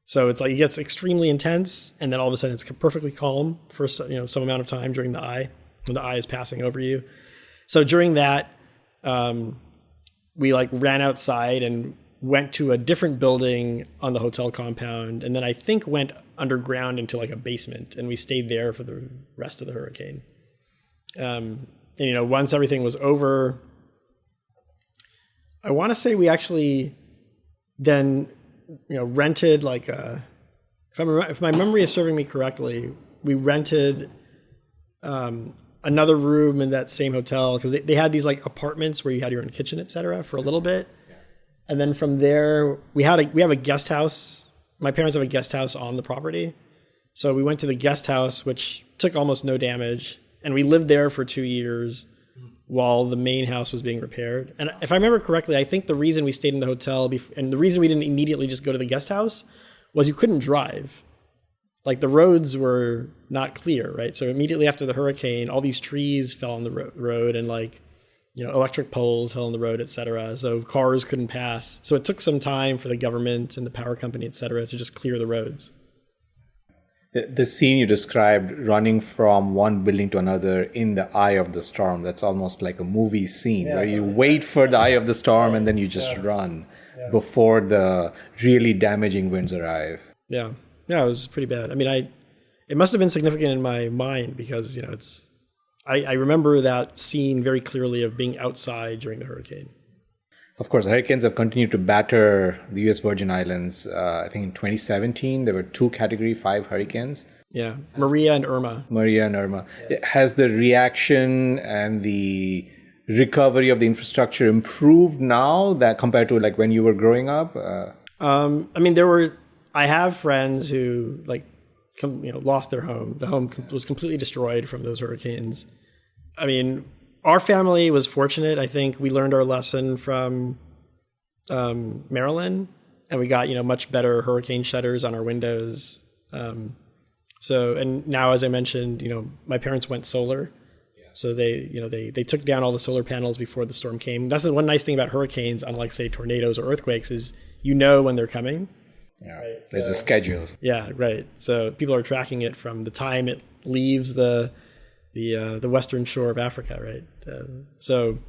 A: So it's it gets extremely intense, and then all of a sudden it's perfectly calm for some amount of time during the eye, when the eye is passing over you. So during that, we ran outside and went to a different building on the hotel compound, and then I think went underground into a basement, and we stayed there for the rest of the hurricane. And once everything was over, I want to say we actually then rented if my memory is serving me correctly, we rented another room in that same hotel because they had these apartments where you had your own kitchen, etc. for a little bit. And then from there, we have a guest house. My parents have a guest house on the property. So we went to the guest house, which took almost no damage. And we lived there for 2 years while the main house was being repaired. And if I remember correctly, I think the reason we stayed in the hotel and the reason we didn't immediately just go to the guest house was you couldn't drive. The roads were not clear, right? So immediately after the hurricane, all these trees fell on the road and electric poles fell on the road, et cetera. So cars couldn't pass. So it took some time for the government and the power company, et cetera, to just clear the roads.
C: The scene you described, running from one building to another in the eye of the storm, that's almost like a movie scene where you wait for the eye of the storm and then you just run before the really damaging winds arrive.
A: Yeah. Yeah, it was pretty bad. I mean, it must have been significant in my mind because, I remember that scene very clearly of being outside during the hurricane.
C: Of course, hurricanes have continued to batter the U.S. Virgin Islands. I think in 2017, there were 2 Category 5 hurricanes.
A: Yeah, Maria and Irma.
C: Yes. Has the reaction and the recovery of the infrastructure improved now that compared to like when you were growing up?
A: I mean, I have friends who lost their home. The home was completely destroyed from those hurricanes. I mean, our family was fortunate. I think we learned our lesson from Maryland, and we got much better hurricane shutters on our windows. And now, as I mentioned, my parents went solar, so they took down all the solar panels before the storm came. That's the one nice thing about hurricanes, unlike say tornadoes or earthquakes, is when they're coming.
C: Yeah, right? There's a schedule.
A: Yeah, right. So people are tracking it from the time it leaves the western shore of Africa, right? So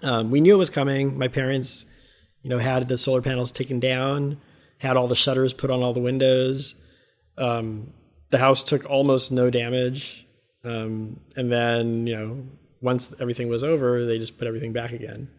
A: we knew it was coming. My parents, had the solar panels taken down, had all the shutters put on all the windows. The house took almost no damage. And then, once everything was over, they just put everything back again.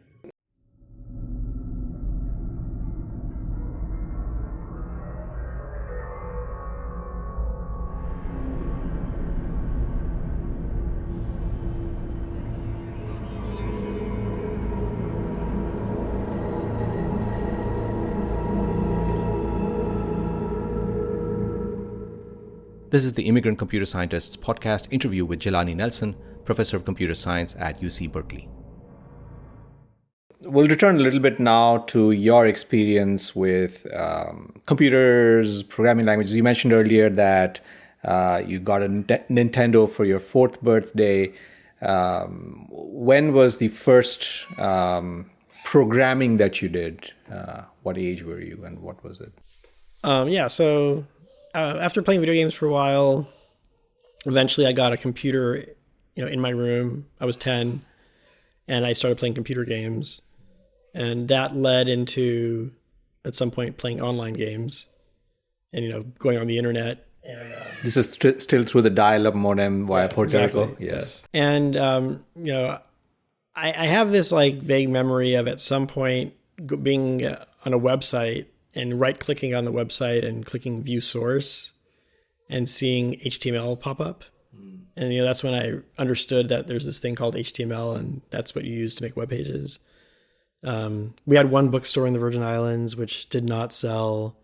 B: This is the Immigrant Computer Scientists podcast interview with Jelani Nelson, Professor of Computer Science at UC Berkeley.
C: We'll return a little bit now to your experience with computers, programming languages. You mentioned earlier that you got a Nintendo for your 4th birthday. When was the first programming that you did? What age were you and what was it?
A: So after playing video games for a while, eventually I got a computer, in my room. I was 10 and I started playing computer games, and that led into at some point playing online games and, going on the internet.
C: This is still through the dial-up modem via Puerto Rico.
A: Exactly. Yes. And, I have this vague memory of at some point being on a website and right-clicking on the website and clicking view source and seeing HTML pop up. And, that's when I understood that there's this thing called HTML, and that's what you use to make web pages. We had one bookstore in the Virgin Islands which did not sell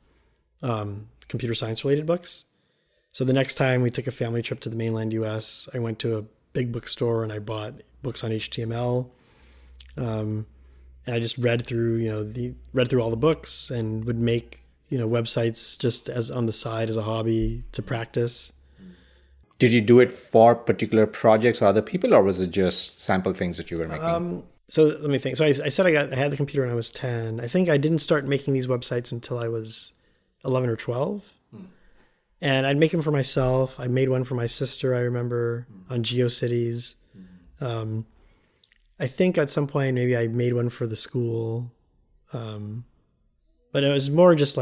A: computer science-related books. So the next time we took a family trip to the mainland US, I went to a big bookstore and I bought books on HTML. And I just read through, all the books and would make, websites just as on the side as a hobby to practice.
C: Did you do it for particular projects or other people, or was it just sample things that you were making?
A: So let me think. So I said I had the computer when I was 10. I think I didn't start making these websites until I was 11 or 12. And I'd make them for myself. I made one for my sister, I remember, on GeoCities. I think at some point maybe I made one for the school. But it was more just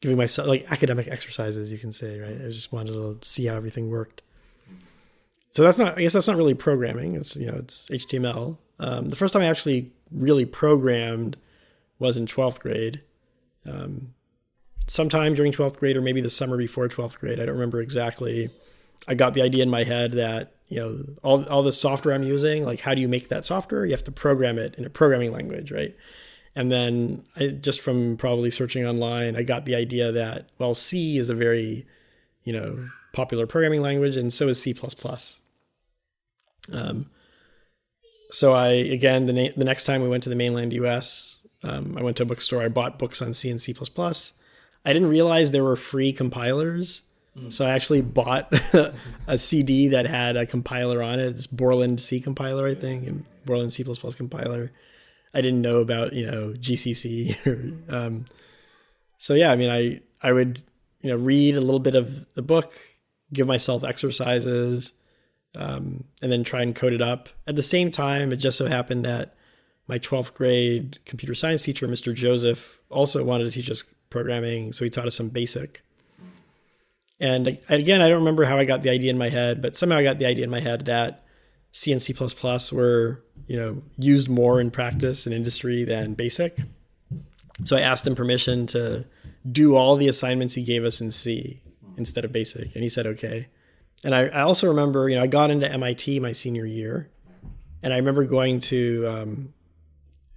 A: giving myself academic exercises, you can say, right? I just wanted to see how everything worked. So I guess that's not really programming. It's, it's HTML. The first time I actually really programmed was in 12th grade. Sometime during 12th grade, or maybe the summer before 12th grade, I don't remember exactly. I got the idea in my head that, all the software I'm using, how do you make that software? You have to program it in a programming language, right? And then just from probably searching online, I got the idea that, C is a very, popular programming language, and so is C++. So the next time we went to the mainland US, I went to a bookstore, I bought books on C and C++. I didn't realize there were free compilers. So I actually bought a CD that had a compiler on it, this Borland C compiler, I think, and Borland C++ compiler. I didn't know about, GCC. So yeah, I mean, I would, read a little bit of the book, give myself exercises, and then try and code it up. At the same time, it just so happened that my 12th grade computer science teacher, Mr. Joseph, also wanted to teach us programming. So he taught us some BASIC. And again, I don't remember how I got the idea in my head, but somehow I got the idea in my head that C and C++ were, used more in practice and industry than BASIC. So I asked him permission to do all the assignments he gave us in C instead of BASIC. And he said, okay. And I also remember, I got into MIT my senior year, and I remember going to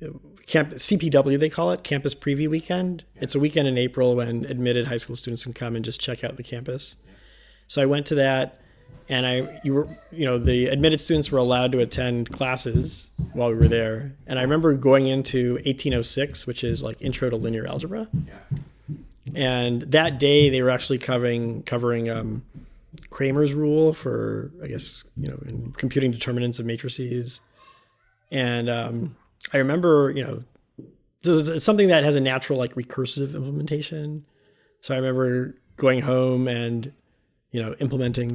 A: CPW, they call it, Campus Preview Weekend. It's a weekend in April when admitted high school students can come and just check out the campus. So I went to that, and the admitted students were allowed to attend classes while we were there. And I remember going into 1806, which is like Intro to Linear Algebra. And that day they were actually covering Cramer's rule for, I guess, in computing determinants of matrices. And I remember, so it's something that has a natural, like, recursive implementation. So I remember going home and, implementing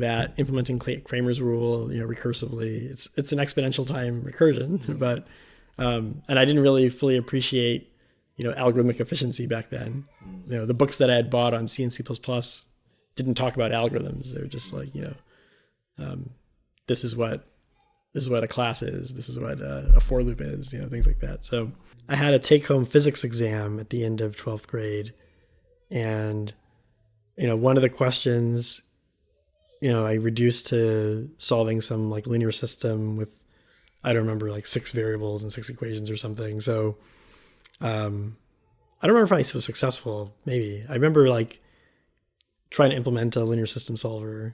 A: Cramer's rule, recursively. It's an exponential time recursion, but, and I didn't really fully appreciate, algorithmic efficiency back then. The books that I had bought on C and C++ didn't talk about algorithms. They were just like, this is what a class is. This is what a for loop is, things like that. So I had a take-home physics exam at the end of 12th grade. And, one of the questions, I reduced to solving some like linear system with, I don't remember, like 6 variables and 6 equations or something. So I don't remember if I was successful. Maybe. I remember like trying to implement a linear system solver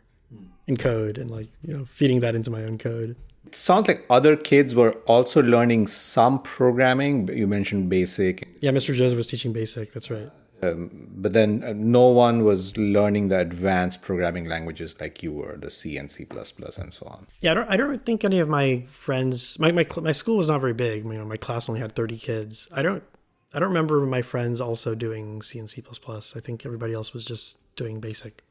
A: in code and like, feeding that into my own code.
C: It sounds like other kids were also learning some programming. You mentioned BASIC.
A: Yeah, Mr. Joseph was teaching BASIC. That's right.
C: But then no one was learning the advanced programming languages like you were, the C and C++ and so on. Yeah,
A: I don't think any of my friends. My school was not very big. My class only had 30 kids. I don't remember my friends also doing C and C++. I think everybody else was just doing BASIC.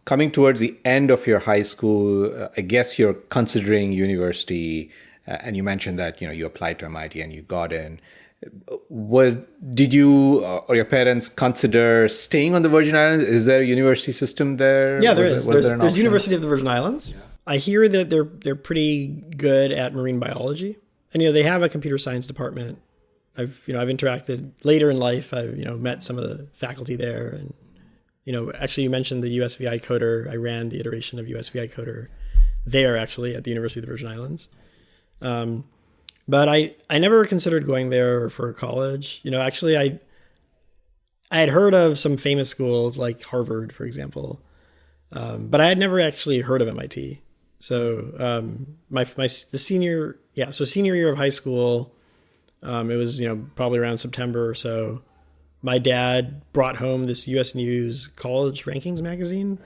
C: Coming towards the end of your high school, I guess you're considering university, and you mentioned that you applied to MIT and you got in. Did you or your parents consider staying on the Virgin Islands? Is there a university system there?
A: Yeah, there is. There's University of the Virgin Islands. Yeah. I hear that they're pretty good at marine biology, and they have a computer science department. I've interacted later in life. I've met some of the faculty there, and actually you mentioned the USVICoder. I ran the iteration of USVICoder there actually at the University of the Virgin Islands. But I never considered going there for college. Actually I had heard of some famous schools like Harvard, for example. But I had never actually heard of MIT. So senior year of high school, it was probably around September or so. My dad brought home this U.S. News college rankings magazine.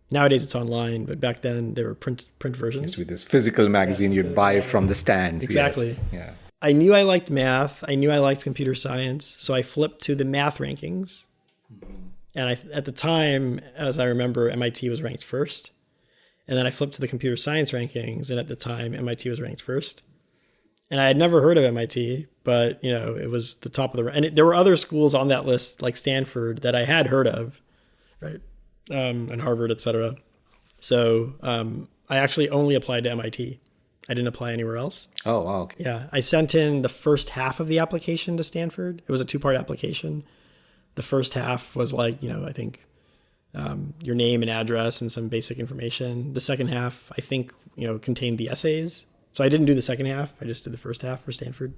A: Nowadays it's online, but back then they were print versions.
C: Used to be this physical magazine you'd buy from the stands.
A: Exactly.
C: Yes. Yeah.
A: I knew I liked math. I knew I liked computer science. So I flipped to the math rankings. And at the time, as I remember, MIT was ranked first. And then I flipped to the computer science rankings. And at the time, MIT was ranked first. And I had never heard of MIT, but it was the top of the, and there were other schools on that list like Stanford that I had heard of, right? And Harvard, et cetera. So I actually only applied to MIT. I didn't apply anywhere else.
C: Oh, wow. Okay.
A: Yeah. I sent in the first half of the application to Stanford. It was a 2-part application. The first half was like, I think your name and address and some basic information. The second half, I think, contained the essays. So I didn't do the second half. I just did the first half for Stanford.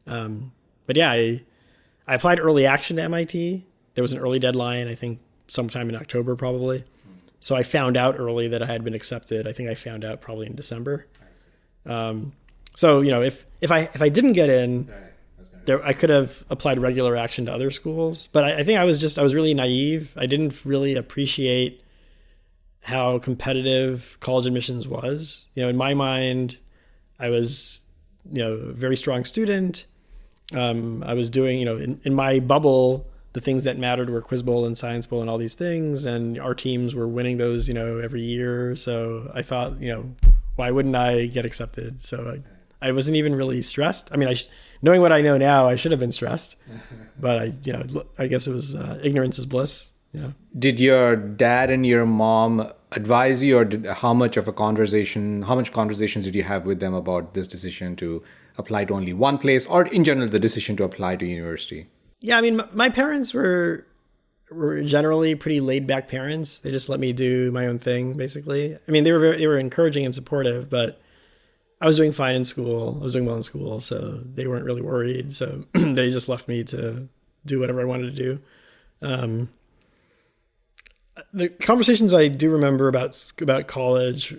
A: But yeah, I applied early action to MIT. There was an early deadline, I think sometime in October probably. So I found out early that I had been accepted. I think I found out probably in December. So, if I didn't get in, I could have applied regular action to other schools. But I think I was really naive. I didn't really appreciate how competitive college admissions was. In my mind, I was, a very strong student. I was doing, in my bubble, the things that mattered were Quiz Bowl and Science Bowl and all these things. And our teams were winning those, every year. So I thought, why wouldn't I get accepted? So I wasn't even really stressed. I mean, knowing what I know now, I should have been stressed, but I guess it was ignorance is bliss. Yeah.
C: Did your dad and your mom advise you, or how much conversations did you have with them about this decision to apply to only one place, or in general, the decision to apply to university?
A: Yeah, I mean, my parents were generally pretty laid back parents. They just let me do my own thing, basically. I mean, they were encouraging and supportive, but I was doing fine in school. I was doing well in school, so they weren't really worried. So they just left me to do whatever I wanted to do. The conversations I do remember about college,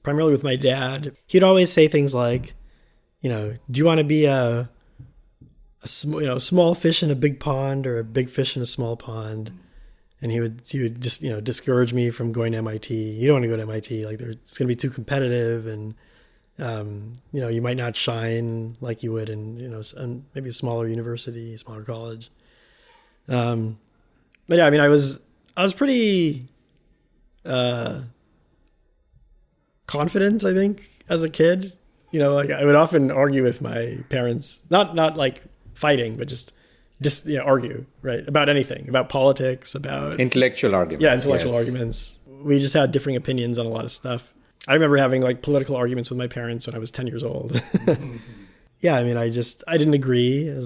A: primarily with my dad, he'd always say things like, do you want to be a small fish in a big pond or a big fish in a small pond? And he would just, discourage me from going to MIT. You don't want to go to MIT. Like, it's going to be too competitive, and, you might not shine like you would in, maybe a smaller university, smaller college. But yeah, I mean, I was pretty confident, I think, as a kid. Like, I would often argue with my parents, not like fighting, but just argue, right, about anything, about politics, about
C: intellectual arguments.
A: Yeah, intellectual arguments. We just had differing opinions on a lot of stuff. I remember having like political arguments with my parents when I was 10 years old. Yeah, I mean, I didn't agree. I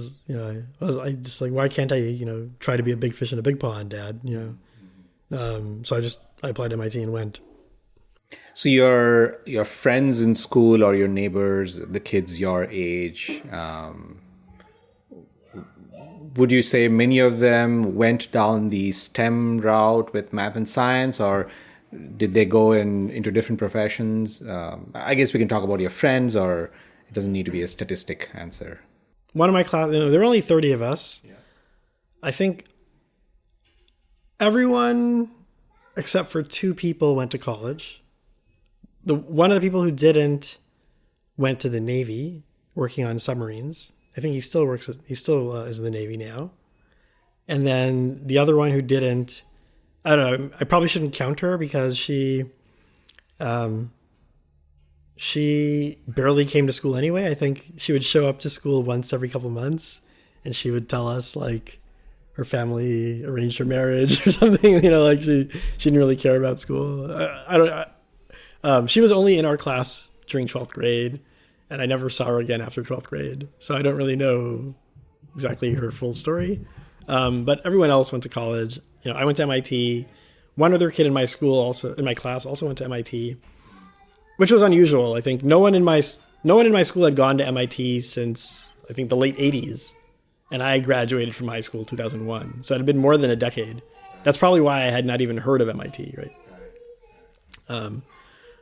A: just like, why can't I, try to be a big fish in a big pond, Dad? So I applied to MIT and went.
C: So your friends in school, or your neighbors, the kids your age, would you say many of them went down the STEM route with math and science, or did they go into different professions? I guess we can talk about your friends, or it doesn't need to be a statistic answer.
A: One of my class, there were only 30 of us. Yeah. I think everyone except for 2 people went to college. One of the people who didn't went to the Navy, working on submarines. I think he still is in the Navy now. And then the other one who didn't, I don't know, I probably shouldn't count her because she barely came to school anyway. I think she would show up to school once every couple months, and she would tell us like her family arranged her marriage or something. Like she didn't really care about school. She was only in our class during 12th grade, and I never saw her again after 12th grade. So I don't really know exactly her full story. But everyone else went to college. I went to MIT. One other kid in my class also went to MIT, which was unusual. I think no one in my school had gone to MIT since, I think, the late 80s. And I graduated from high school 2001. So it had been more than a decade. That's probably why I had not even heard of MIT, right?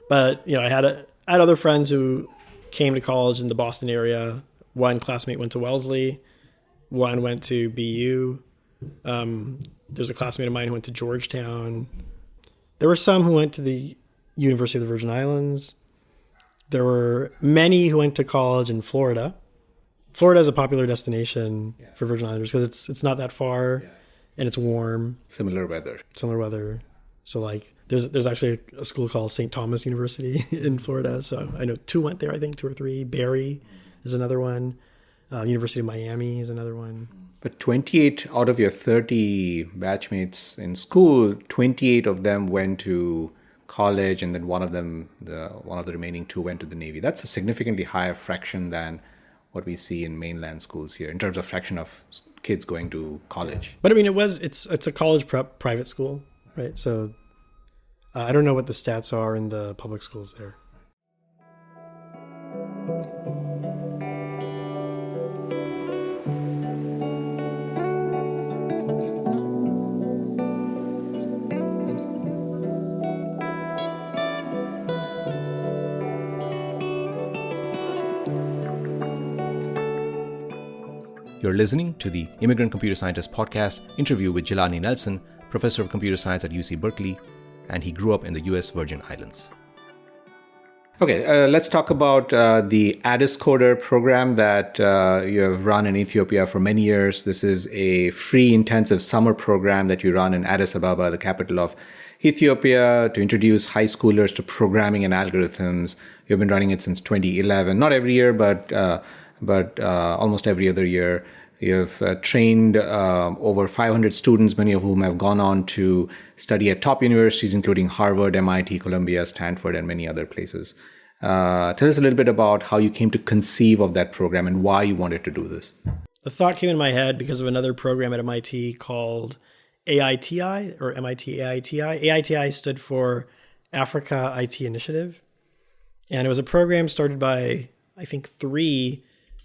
A: But I had other friends who came to college in the Boston area. One classmate went to Wellesley. One went to BU. There's a classmate of mine who went to Georgetown. There were some who went to the University of the Virgin Islands. There were many who went to college in Florida. Florida is a popular destination for Virgin Islanders because it's not that far and it's warm.
C: Similar weather.
A: So like there's actually a school called St. Thomas University in Florida. So I know 2 went there, I think 2 or 3. Barry is another one. University of Miami is another one.
C: But 28 out of your 30 batchmates in school, 28 of them went to college, and then one of the remaining 2 went to the Navy. That's a significantly higher fraction than what we see in mainland schools here in terms of fraction of kids going to college.
A: But I mean, it's a college prep private school, right? So I don't know what the stats are in the public schools there.
B: You're listening to the Immigrant Computer Scientist podcast interview with Jelani Nelson, professor of computer science at UC Berkeley, and he grew up in the US Virgin Islands.
C: Okay, let's talk about the AddisCoder program that you have run in Ethiopia for many years. This is a free intensive summer program that you run in Addis Ababa, the capital of Ethiopia, to introduce high schoolers to programming and algorithms. You've been running it since 2011, not every year, but almost every other year. You've trained over 500 students, many of whom have gone on to study at top universities, including Harvard, MIT, Columbia, Stanford, and many other places. Tell us a little bit about how you came to conceive of that program and why you wanted to do this.
A: The thought came in my head because of another program at MIT called AITI, or MIT AITI. AITI stood for Africa IT Initiative. And it was a program started by, I think, 3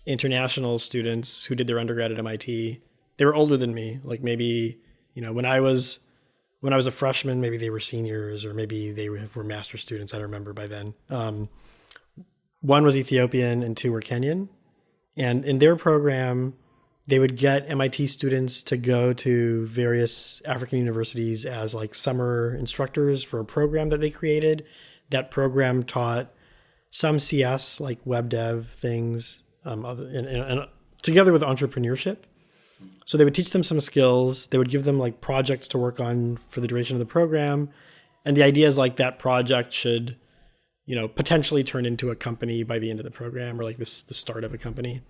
A: international students who did their undergrad at MIT. They were older than me, like maybe, when I was a freshman, maybe they were seniors, or maybe they were master students. I don't remember by then. One was Ethiopian and 2 were Kenyan. And in their program, they would get MIT students to go to various African universities as like summer instructors for a program that they created. That program taught some CS, like web dev things, and together with entrepreneurship. So they would teach them some skills. They would give them like projects to work on for the duration of the program. And the idea is like that project should, potentially turn into a company by the end of the program, or like the start of a company.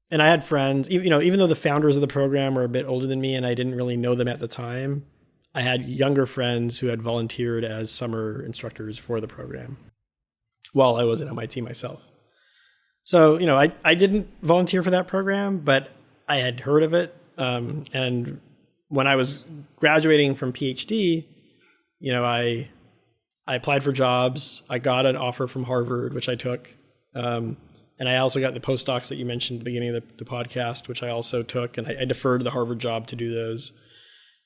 A: And I had friends, even though the founders of the program were a bit older than me and I didn't really know them at the time, I had younger friends who had volunteered as summer instructors for the program while I was at MIT myself. So, I didn't volunteer for that program, but I had heard of it. And when I was graduating from PhD, I applied for jobs. I got an offer from Harvard, which I took. And I also got the postdocs that you mentioned at the beginning of the podcast, which I also took. And I deferred the Harvard job to do those.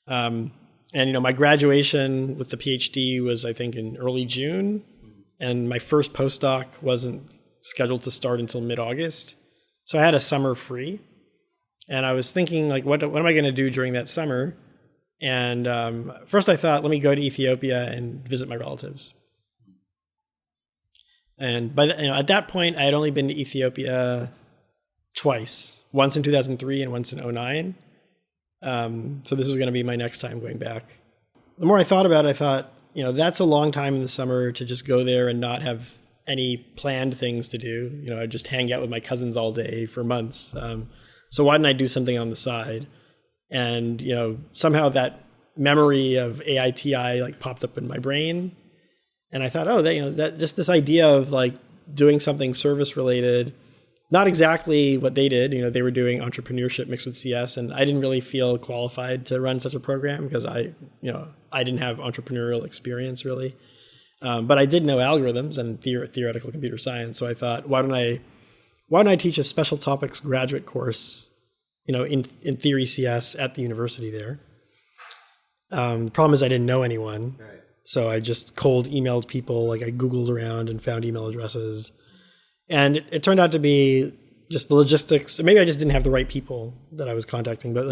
A: And my graduation with the PhD was, I think, in early June. And my first postdoc wasn't scheduled to start until mid-August. So I had a summer free. And I was thinking, like, what am I going to do during that summer? And first I thought, let me go to Ethiopia and visit my relatives. And at that point, I had only been to Ethiopia twice, once in 2003 and once in 2009. So this was going to be my next time going back. The more I thought about it, I thought, that's a long time in the summer to just go there and not have any planned things to do. I'd just hang out with my cousins all day for months. So why didn't I do something on the side? And, somehow that memory of AITI like popped up in my brain. And I thought, that just this idea of like doing something service related, not exactly what they did. They were doing entrepreneurship mixed with CS, and I didn't really feel qualified to run such a program because I didn't have entrepreneurial experience really. But I did know algorithms and theoretical computer science. So I thought, why don't I teach a special topics graduate course, in theory CS at the university there. The problem is I didn't know anyone. Right. So I just cold emailed people, like I Googled around and found email addresses. And it turned out to be just the logistics. Maybe I just didn't have the right people that I was contacting, but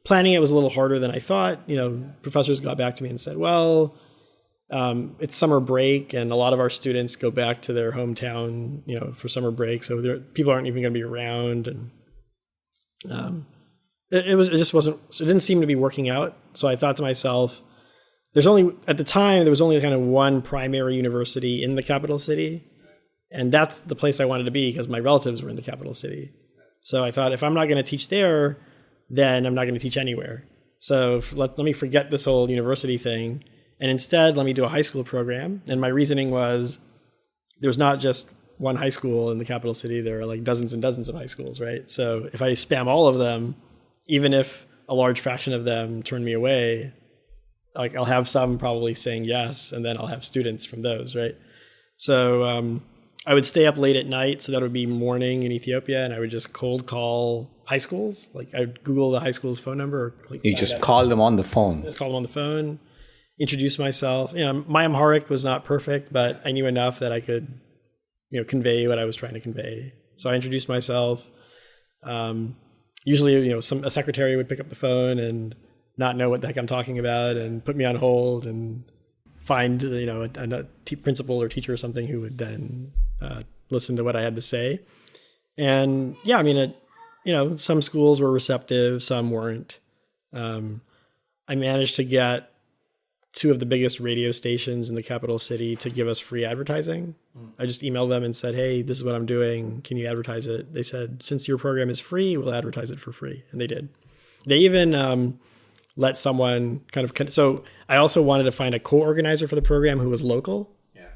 A: planning it was a little harder than I thought. Professors got back to me and said, well, it's summer break and a lot of our students go back to their hometown, for summer break. So people aren't even going to be around. And it didn't seem to be working out. So I thought to myself, at the time, there was only kind of one primary university in the capital city. And that's the place I wanted to be because my relatives were in the capital city. So I thought, if I'm not going to teach there, then I'm not going to teach anywhere. So let me forget this whole university thing. And instead, let me do a high school program. And my reasoning was there's not just one high school in the capital city. There are like dozens and dozens of high schools, right? So if I spam all of them, even if a large fraction of them turn me away, like I'll have some probably saying yes, and then I'll have students from those, right? So I would stay up late at night, so that would be morning in Ethiopia, and I would just cold call high schools. Like I would Google the high school's phone number.
C: You just call them on the phone.
A: Just call them on the phone, introduce myself. My Amharic was not perfect, but I knew enough that I could, convey what I was trying to convey. So I introduced myself. usually, a secretary would pick up the phone and not know what the heck I'm talking about and put me on hold and find, a principal or teacher or something who would then listen to what I had to say. And yeah, I mean, some schools were receptive, some weren't. I managed to get 2 of the biggest radio stations in the capital city to give us free advertising. I just emailed them and said, hey, this is what I'm doing. Can you advertise it? They said, since your program is free, we'll advertise it for free. And they did. They even let someone so I also wanted to find a co-organizer for the program who was local. Yeah.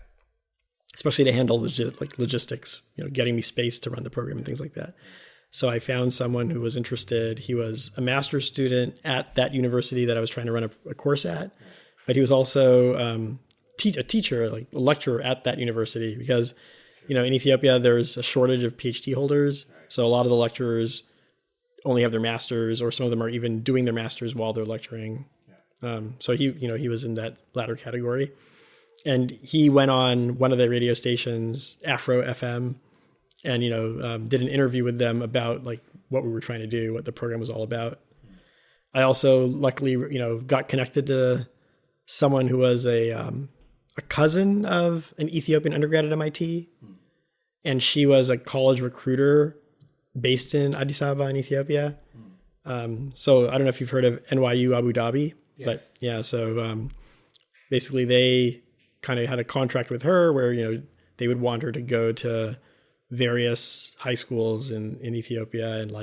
A: Especially to handle logistics, getting me space to run the program and things like that. So I found someone who was interested. He was a master's student at that university that I was trying to run a course at, but he was also a teacher, a lecturer at that university, because, in Ethiopia, there's a shortage of PhD holders. So a lot of the lecturers only have their masters, or some of them are even doing their masters while they're lecturing. So he was in that latter category, and he went on one of the radio stations, Afro FM, and did an interview with them about what we were trying to do, what the program was all about. I also luckily got connected to someone who was a cousin of an Ethiopian undergrad at MIT, and she was a college recruiter based in Addis Ababa in Ethiopia. So I don't know if you've heard of NYU Abu Dhabi, yes. But yeah, so basically they kind of had a contract with her where, they would want her to go to various high schools in Ethiopia and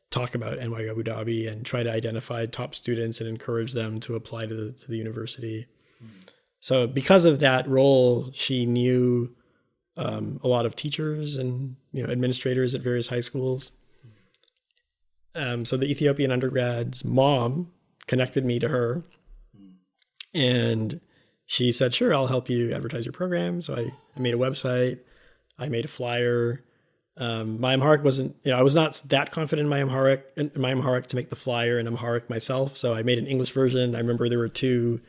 A: talk about NYU Abu Dhabi and try to identify top students and encourage them to apply to the university. So because of that role, she knew a lot of teachers and administrators at various high schools. So the Ethiopian undergrad's mom connected me to her, and she said, "Sure, I'll help you advertise your program." So I made a website, I made a flyer. My Amharic wasn't, I was not that confident in my Amharic to make the flyer in Amharic myself. So I made an English version. I remember there were two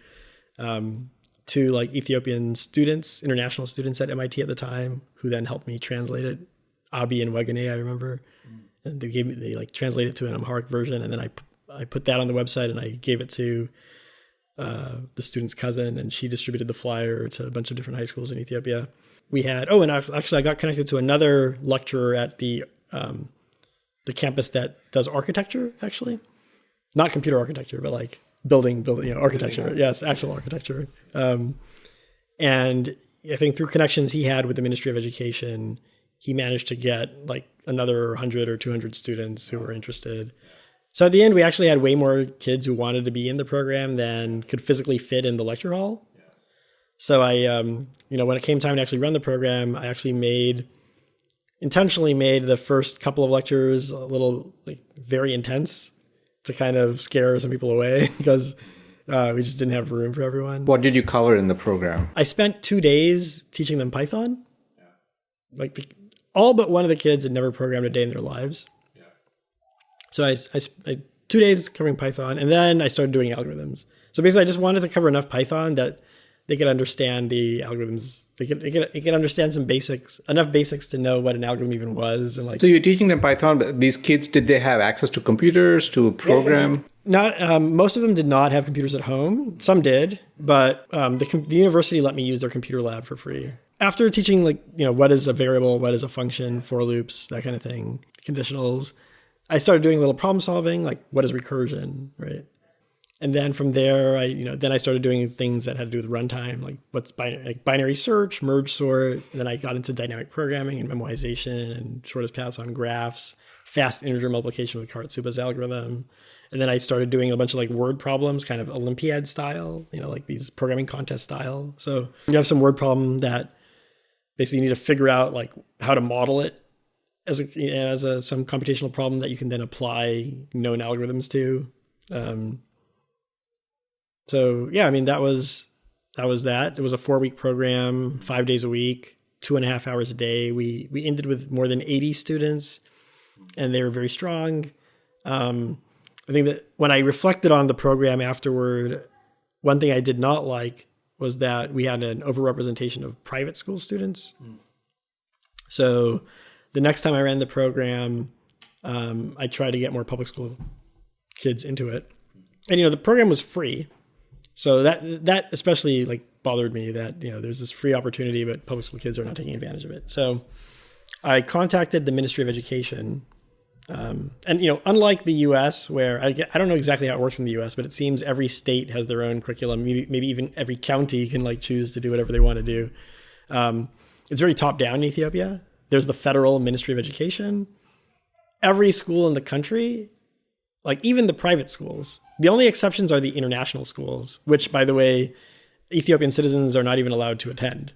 A: Ethiopian students, international students at MIT at the time, who then helped me translate it. Abi and Wegane, I remember. And they translated it to an Amharic version. And then I put that on the website and I gave it to the student's cousin, and she distributed the flyer to a bunch of different high schools in Ethiopia. We had, and actually I got connected to another lecturer at the campus that does architecture, actually. Not computer architecture, but building, architecture. Yes, actual architecture. And I think through connections he had with the Ministry of Education, he managed to get another 100 or 200 students who were interested. So at the end, we actually had way more kids who wanted to be in the program than could physically fit in the lecture hall. Yeah. So I, when it came time to actually run the program, I actually intentionally made the first couple of lectures a little very intense to kind of scare some people away because we just didn't have room for everyone.
C: What did you cover in the program?
A: I spent 2 days teaching them Python. Yeah. All but one of the kids had never programmed a day in their lives. So I 2 days covering Python, and then I started doing algorithms. So basically, I just wanted to cover enough Python that they could understand the algorithms. They could understand enough basics to know what an algorithm even was. And
C: so you're teaching them Python, but these kids, did they have access to computers to program?
A: Not most of them did not have computers at home. Some did, but the university let me use their computer lab for free. After teaching what is a variable, what is a function, for loops, that kind of thing, conditionals, I started doing a little problem solving, what is recursion, right? And then from there, I started doing things that had to do with runtime, what's binary search, merge sort. And then I got into dynamic programming and memoization and shortest paths on graphs, fast integer multiplication with Karatsuba's algorithm. And then I started doing a bunch of word problems, kind of Olympiad style, these programming contest style. So you have some word problem that basically you need to figure out how to model it as some computational problem that you can then apply known algorithms to. So yeah, that was that. It was a 4-week program, 5 days a week, 2.5 hours a day. We ended with more than 80 students, and they were very strong. I think that when I reflected on the program afterward, one thing I did not like was that we had an overrepresentation of private school students. So the next time I ran the program, I tried to get more public school kids into it. And, the program was free. So that especially like bothered me that, there's this free opportunity, but public school kids are not taking advantage of it. So I contacted the Ministry of Education. And, unlike the US, where I don't know exactly how it works in the US, but it seems every state has their own curriculum. Maybe even every county can like choose to do whatever they want to do. It's very top down in Ethiopia. There's the federal Ministry of Education. Every school in the country, like even the private schools, the only exceptions are the international schools, which, by the way, Ethiopian citizens are not even allowed to attend.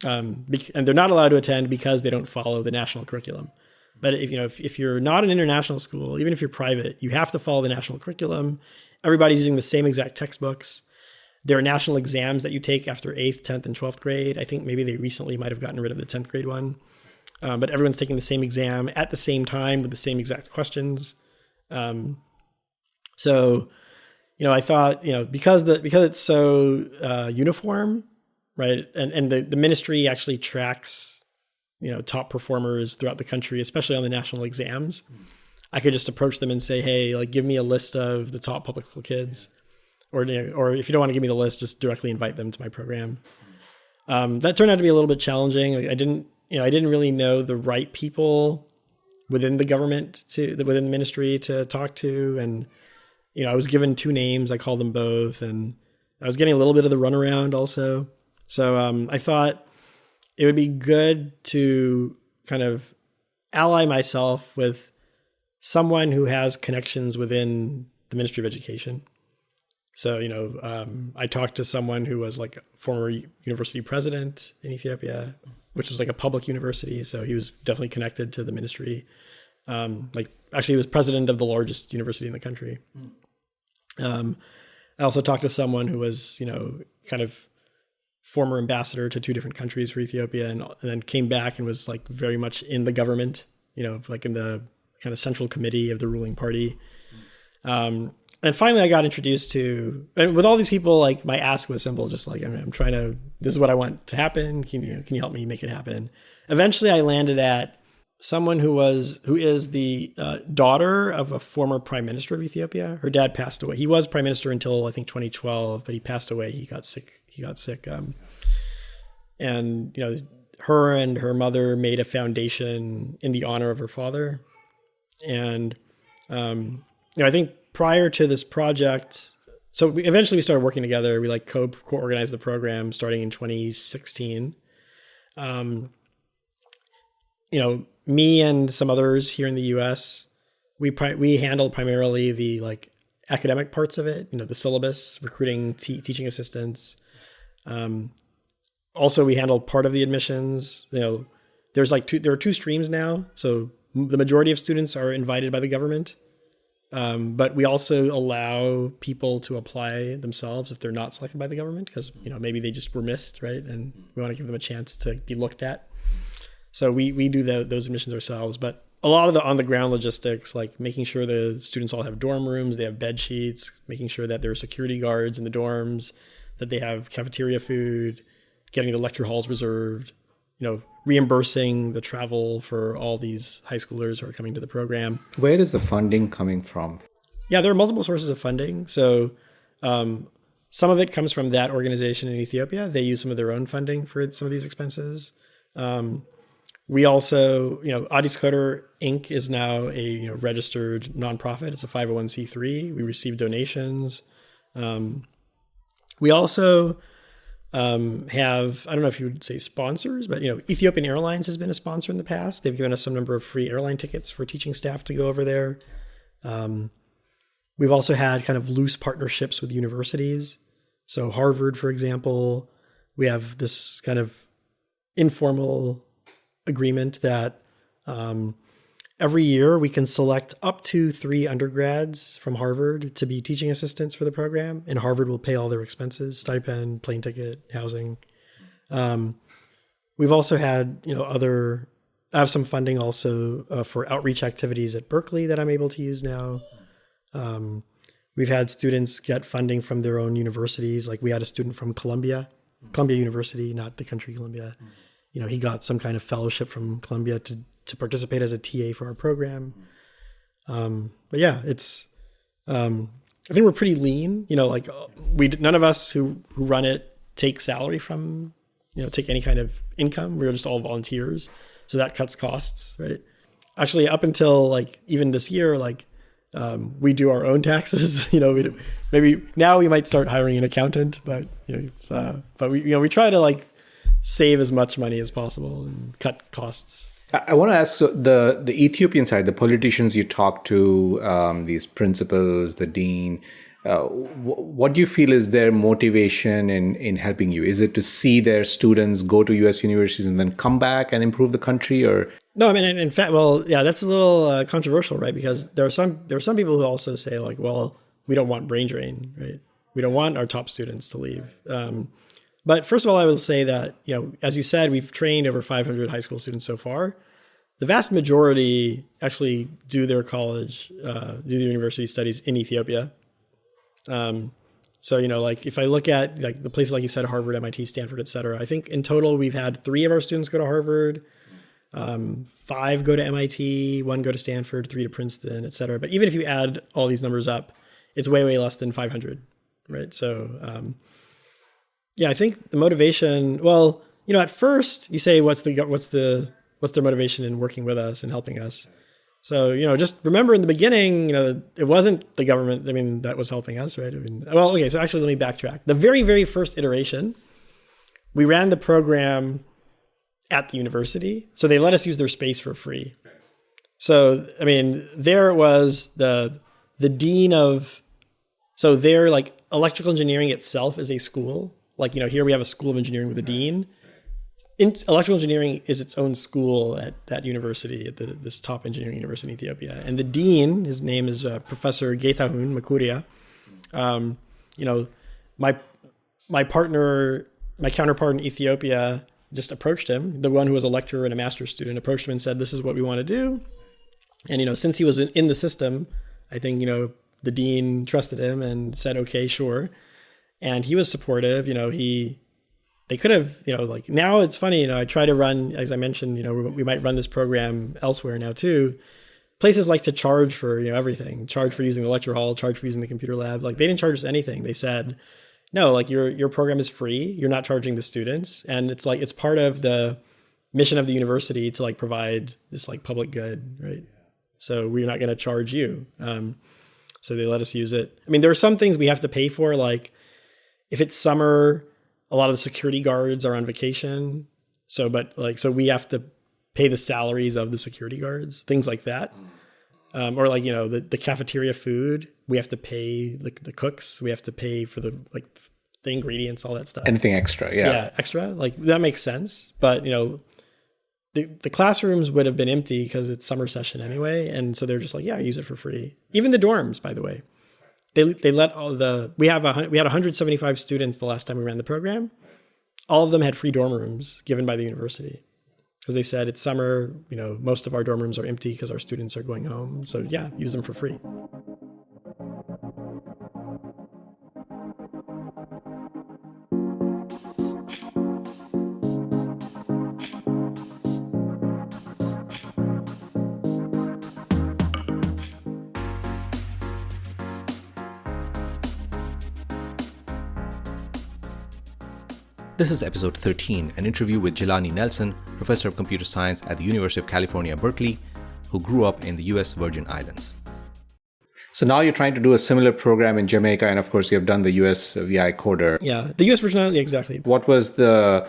A: And they're not allowed to attend because they don't follow the national curriculum. But if you're not an international school, even if you're private, you have to follow the national curriculum. Everybody's using the same exact textbooks. There are national exams that you take after 8th, 10th, and 12th grade. I think maybe they recently might have gotten rid of the 10th grade one. But everyone's taking the same exam at the same time with the same exact questions. So, I thought, because it's so uniform, right? And the ministry actually tracks, top performers throughout the country, especially on the national exams. I could just approach them and say, hey, like, give me a list of the top public school kids. Or if you don't want to give me the list, just directly invite them to my program. That turned out to be a little bit challenging. Like, I didn't really know the right people within the government within the ministry to talk to. And, I was given 2 names. I called them both, and I was getting a little bit of the runaround also. So I thought it would be good to kind of ally myself with someone who has connections within the Ministry of Education. So, I talked to someone who was like a former university president in Ethiopia, which was like a public university. So he was definitely connected to the ministry. Actually, he was president of the largest university in the country. I also talked to someone who was, kind of former ambassador to 2 different countries for Ethiopia, and then came back and was like very much in the government, like in the kind of central committee of the ruling party. And finally I got introduced to, and with all these people, like my ask was simple, just like, I'm trying to, this is what I want to happen. Can you help me make it happen? Eventually I landed at someone who is the daughter of a former prime minister of Ethiopia. Her dad passed away. He was prime minister until I think 2012, but he passed away. He got sick. And her and her mother made a foundation in the honor of her father. And I think prior to this project, so eventually we started working together. We like co-organized the program starting in 2016. Me and some others here in the U.S., we handled primarily the like academic parts of it. The syllabus, recruiting teaching assistants. Also, we handled part of the admissions. There are 2 streams now. So the majority of students are invited by the government. But we also allow people to apply themselves if they're not selected by the government, because, maybe they just were missed, right? And we want to give them a chance to be looked at. So we do those admissions ourselves. But a lot of the on-the-ground logistics, like making sure the students all have dorm rooms, they have bed sheets, making sure that there are security guards in the dorms, that they have cafeteria food, getting the lecture halls reserved, reimbursing the travel for all these high schoolers who are coming to the program.
C: Where is the funding coming from?
A: Yeah, there are multiple sources of funding. So some of it comes from that organization in Ethiopia. They use some of their own funding for some of these expenses. We also, AddisCoder Inc. is now a registered nonprofit. It's a 501c3. We receive donations. We also have, I don't know if you would say sponsors, but Ethiopian Airlines has been a sponsor in the past. They've given us some number of free airline tickets for teaching staff to go over there. We've also had kind of loose partnerships with universities. So Harvard, for example, we have this kind of informal agreement that every year we can select up to 3 undergrads from Harvard to be teaching assistants for the program, and Harvard will pay all their expenses, stipend, plane ticket, housing. We've also had, I have some funding also for outreach activities at Berkeley that I'm able to use now. We've had students get funding from their own universities. Like we had a student from Columbia University, not the country Columbia. He got some kind of fellowship from Columbia to participate as a TA for our program. But yeah, I think we're pretty lean, like none of us who run it take salary from, take any kind of income. We're just all volunteers. So that cuts costs, right? Actually, up until like even this year, like we do our own taxes. Maybe now we might start hiring an accountant, but we try to like save as much money as possible and cut costs.
C: I want to ask, so the Ethiopian side, the politicians you talk to, these principals, the dean, what do you feel is their motivation in helping you? Is it to see their students go to U.S. universities and then come back and improve the country, or?
A: No, I mean, in fact, well, yeah, that's a little controversial, right? Because there are some people who also say like, well, we don't want brain drain, right? We don't want our top students to leave. But first of all, I will say that, as you said, we've trained over 500 high school students so far. The vast majority actually do their college, do their university studies in Ethiopia. So, like if I look at like the places like you said, Harvard, MIT, Stanford, et cetera, I think in total we've had 3 of our students go to Harvard, 5 go to MIT, 1 go to Stanford, 3 to Princeton, et cetera. But even if you add all these numbers up, it's way, way less than 500, right? So, yeah, I think the motivation, well, at first you say, what's their motivation in working with us and helping us? So, just remember in the beginning, it wasn't the government, that was helping us, right? So actually let me backtrack. The very, very first iteration, we ran the program at the university. So they let us use their space for free. So, there it was the dean of, so their like electrical engineering itself is a school. Like, here we have a school of engineering with a dean. Electrical engineering is its own school at that university, at this top engineering university in Ethiopia. And the dean, his name is Professor Getahun Makuria. My counterpart in Ethiopia just approached him. The one who was a lecturer and a master's student approached him and said, this is what we want to do. And, since he was in the system, I think, the dean trusted him and said, okay, sure. And he was supportive. They could have, like now it's funny, I try to run, as I mentioned, we might run this program elsewhere now too. Places like to charge for, everything, charge for using the lecture hall, charge for using the computer lab. Like they didn't charge us anything. They said, no, like your program is free. You're not charging the students. And it's like, it's part of the mission of the university to like provide this like public good, right? So we're not going to charge you. So they let us use it. There are some things we have to pay for, like if it's summer, a lot of the security guards are on vacation. So we have to pay the salaries of the security guards, things like that. Or like, the cafeteria food, we have to pay the cooks. We have to pay for the ingredients, all that stuff.
C: Anything extra. Yeah.
A: Yeah. Extra. Like that makes sense. But, the classrooms would have been empty because it's summer session anyway. And so they're just like, yeah, use it for free. Even the dorms, by the way. They let we had 175 students the last time we ran the program. All of them had free dorm rooms given by the university because they said it's summer, most of our dorm rooms are empty because our students are going home. So yeah, use them for free.
B: This is episode 13, an interview with Jelani Nelson, professor of computer science at the University of California, Berkeley, who grew up in the U.S. Virgin Islands.
C: So now you're trying to do a similar program in Jamaica, and of course you have done the USVICoder.
A: Yeah, the U.S. Virgin Islands, exactly.
C: What were the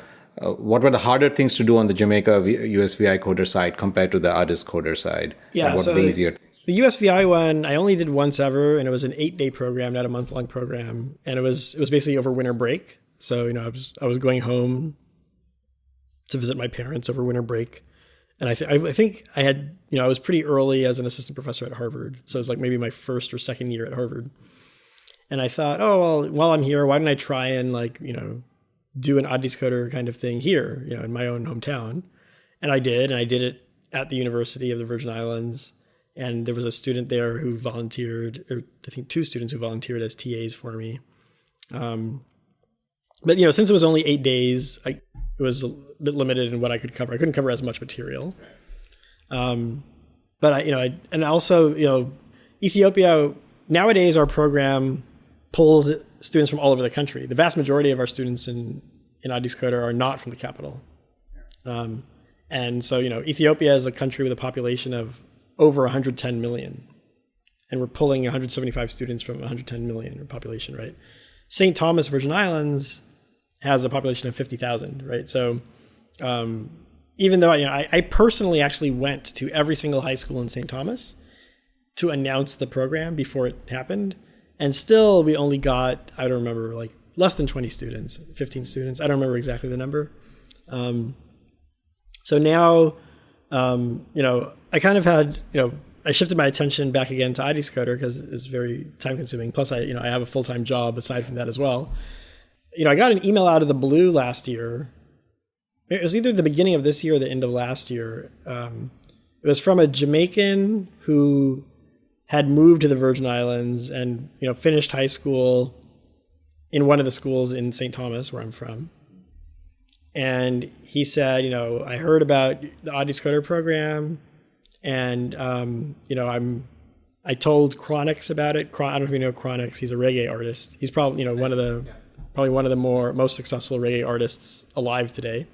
C: harder things to do on the Jamaica USVICoder side compared to the AddisCoder side?
A: Yeah,
C: and what
A: so
C: were the easier things?
A: The USVI one, I only did once ever, and it was an 8-day program, not a month-long program, and it was basically over winter break. So, I was going home to visit my parents over winter break. And I think I had, I was pretty early as an assistant professor at Harvard. So it was like maybe my first or second year at Harvard. And I thought, oh, well, while I'm here, why don't I try and do an AddisCoder kind of thing here, in my own hometown. And I did it at the University of the Virgin Islands. And there was a student there who volunteered, or I think 2 students who volunteered as TAs for me. But, since it was only 8 days, it was a bit limited in what I could cover. I couldn't cover as much material. But and also, Ethiopia, nowadays our program pulls students from all over the country. The vast majority of our students in AddisCoder are not from the capital. And so, Ethiopia is a country with a population of over 110 million. And we're pulling 175 students from 110 million population, right? St. Thomas, Virgin Islands has a population of 50,000, right? So even though I personally actually went to every single high school in St. Thomas to announce the program before it happened, and still we only got, I don't remember, like less than 20 students, 15 students. I don't remember exactly the number. So now, I kind of had, I shifted my attention back again to AddisCoder because it's very time consuming. Plus I have a full-time job aside from that as well. I got an email out of the blue last year. It was either the beginning of this year or the end of last year. It was from a Jamaican who had moved to the Virgin Islands and, finished high school in one of the schools in St. Thomas, where I'm from. And he said, I heard about the AddisCoder program, and, I told Chronix about it. I don't know if you know Chronix. He's a reggae artist. He's probably, one of the most successful reggae artists alive today.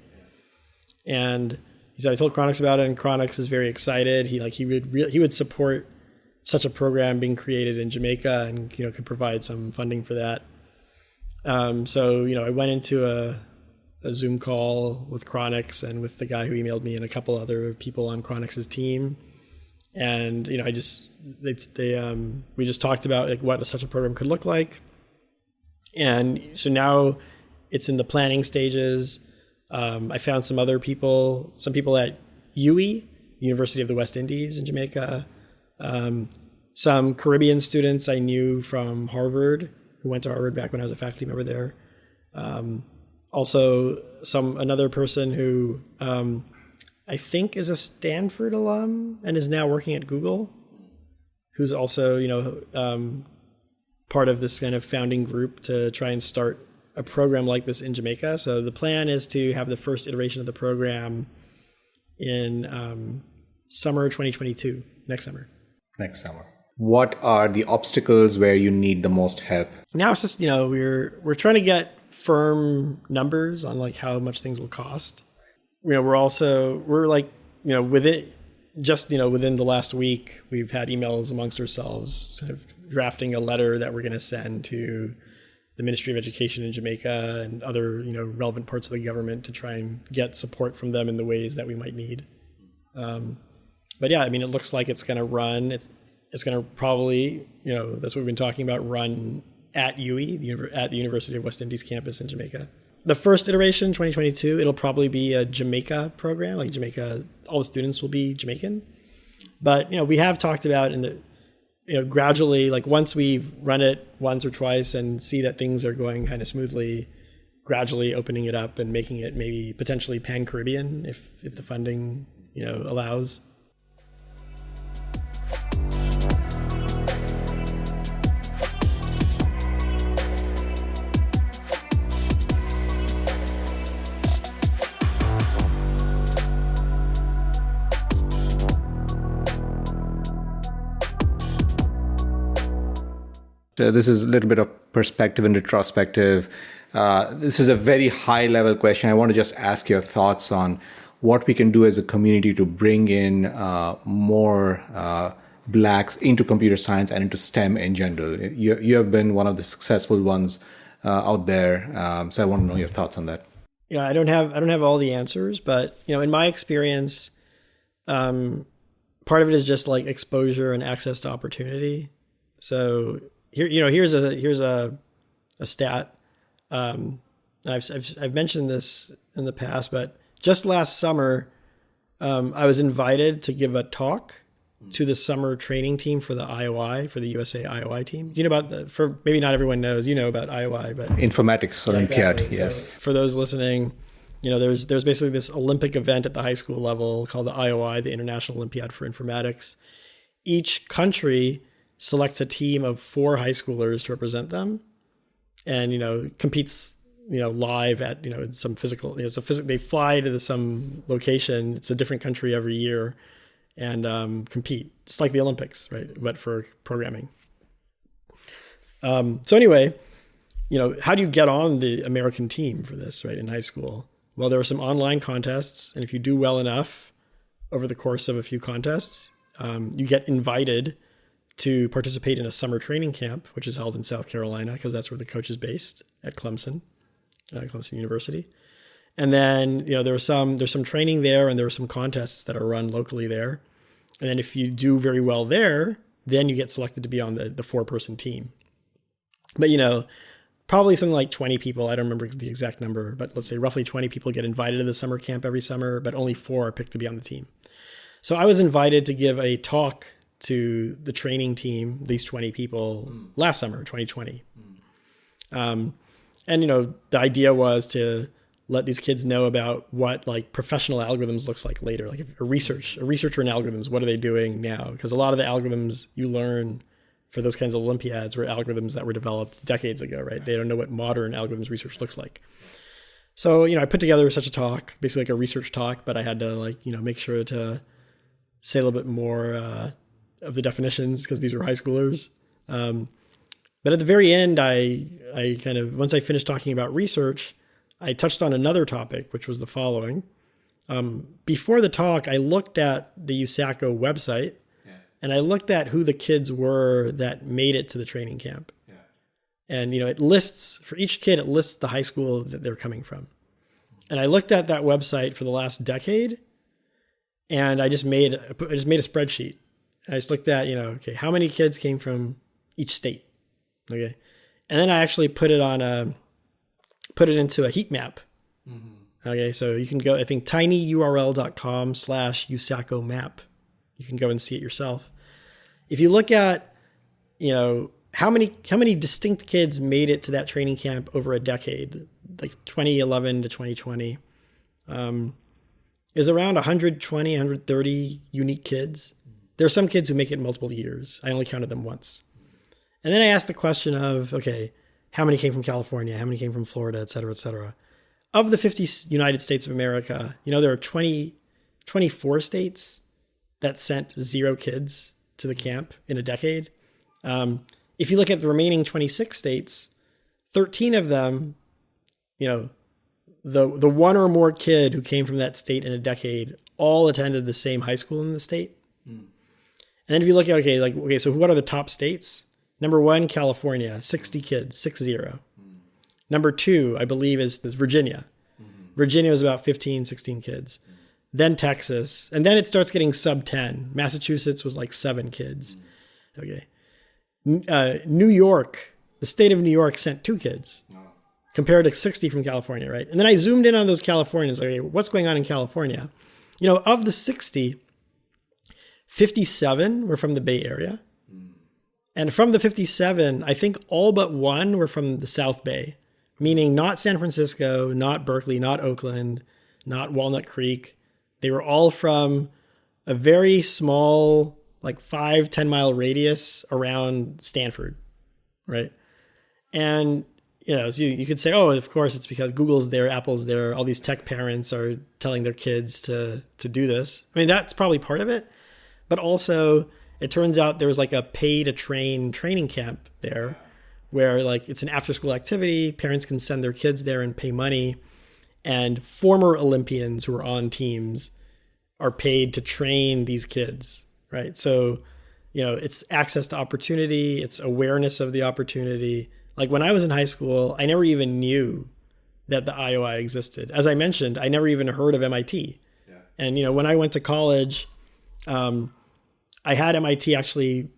A: And he said, I told Chronix about it, and Chronix is very excited. He would support such a program being created in Jamaica, and, could provide some funding for that. So, I went into a Zoom call with Chronix and with the guy who emailed me and a couple other people on Chronix's team. And, we just talked about what such a program could look like. And so now it's in the planning stages. I found some people at UE, University of the West Indies in Jamaica. Some Caribbean students I knew from Harvard, who went to Harvard back when I was a faculty member there. Also, another person who I think is a Stanford alum and is now working at Google, who's also, part of this kind of founding group to try and start a program like this in Jamaica. So the plan is to have the first iteration of the program in summer 2022, next summer.
C: Next summer. What are the obstacles where you need the most help?
A: Now it's just, we're trying to get firm numbers on how much things will cost. Within the last week, we've had emails amongst ourselves kind of drafting a letter that we're going to send to the Ministry of Education in Jamaica and other, relevant parts of the government to try and get support from them in the ways that we might need. But yeah, it looks like it's going to run. It's going to probably, that's what we've been talking about, run at UE, at the University of West Indies campus in Jamaica. The first iteration, 2022, it'll probably be a Jamaica program. Jamaica, all the students will be Jamaican. But, we have talked about gradually, once we've run it once or twice and see that things are going kind of smoothly, gradually opening it up and making it maybe potentially pan-Caribbean if the funding, allows.
C: This is a little bit of perspective and retrospective. This is a very high level question. I want to just ask your thoughts on what we can do as a community to bring in more Blacks into computer science and into STEM in general. You have been one of the successful ones out there. So I want to know your thoughts on that.
A: I don't have all the answers, but in my experience, part of it is just exposure and access to opportunity. So here's a stat. I've mentioned this in the past, but just last summer, I was invited to give a talk to the summer training team for the IOI, for the USA IOI team. Do you know about for maybe not everyone knows, about IOI, but
C: Informatics Olympiad,
A: exactly.
C: Yes.
A: So for those listening, there's basically this Olympic event at the high school level called the IOI, the International Olympiad for Informatics. Each country selects a team of 4 high schoolers to represent them, and competes live at some physical. They fly to some location. It's a different country every year, and compete. It's like the Olympics, right? But for programming. So anyway, how do you get on the American team for this, right, in high school? Well, there are some online contests, and if you do well enough over the course of a few contests, you get invited to participate in a summer training camp, which is held in South Carolina, because that's where the coach is based at Clemson University. And then, there's some training there, and there are some contests that are run locally there. And then if you do very well there, then you get selected to be on the 4-person team. But, probably something like 20 people, I don't remember the exact number, but let's say roughly 20 people get invited to the summer camp every summer, but only 4 are picked to be on the team. So I was invited to give a talk to the training team, these 20 people, last summer, 2020. And, the idea was to let these kids know about what like professional algorithms looks like later, like a researcher in algorithms, what are they doing now? Because a lot of the algorithms you learn for those kinds of Olympiads were algorithms that were developed decades ago, right? They don't know what modern algorithms research looks like. So, I put together such a talk, basically like a research talk, but I had to make sure to say a little bit more of the definitions because these were high schoolers. But at the very end, I once I finished talking about research, I touched on another topic, which was the following. Before the talk, I looked at the USACO website, and I looked at who the kids were that made it to the training camp. Yeah. And, it lists, for each kid, it lists the high school that they're coming from. And I looked at that website for the last decade, and I just made a spreadsheet. And I just looked at, okay, how many kids came from each state? Okay. And then I actually put it into a heat map. Mm-hmm. Okay. So you can go, I think tinyurl.com/USACO map. You can go and see it yourself. If you look at, how many distinct kids made it to that training camp over a decade, like 2011 to 2020, is around 120, 130 unique kids. There are some kids who make it multiple years. I only counted them once. And then I asked the question of, okay, how many came from California? How many came from Florida, et cetera, et cetera? Of the 50 United States of America, there are 24 states that sent 0 kids to the camp in a decade. If you look at the remaining 26 states, 13 of them, the one or more kid who came from that state in a decade all attended the same high school in the state. And then if you look at, so what are the top states? Number 1, California, 60 kids, 60. Number 2, I believe, is Virginia. Virginia was about 15, 16 kids. Then Texas, and then it starts getting sub 10. Massachusetts was like 7 kids. Okay. New York, the state of New York sent 2 kids compared to 60 from California, right? And then I zoomed in on those Californians. Okay, what's going on in California? Of the 60, 57 were from the Bay Area. And from the 57, I think all but 1 were from the South Bay, meaning not San Francisco, not Berkeley, not Oakland, not Walnut Creek. They were all from a very small, like 5-10 mile radius around Stanford, right? And, so you could say, oh, of course, it's because Google's there, Apple's there, all these tech parents are telling their kids to do this. I mean, that's probably part of it. But also, it turns out there was like a pay-to-train training camp there where like it's an after-school activity. Parents can send their kids there and pay money. And former Olympians who are on teams are paid to train these kids, right? So, it's access to opportunity. It's awareness of the opportunity. Like when I was in high school, I never even knew that the IOI existed. As I mentioned, I never even heard of MIT. Yeah. And, when I went to college, I had MIT actually,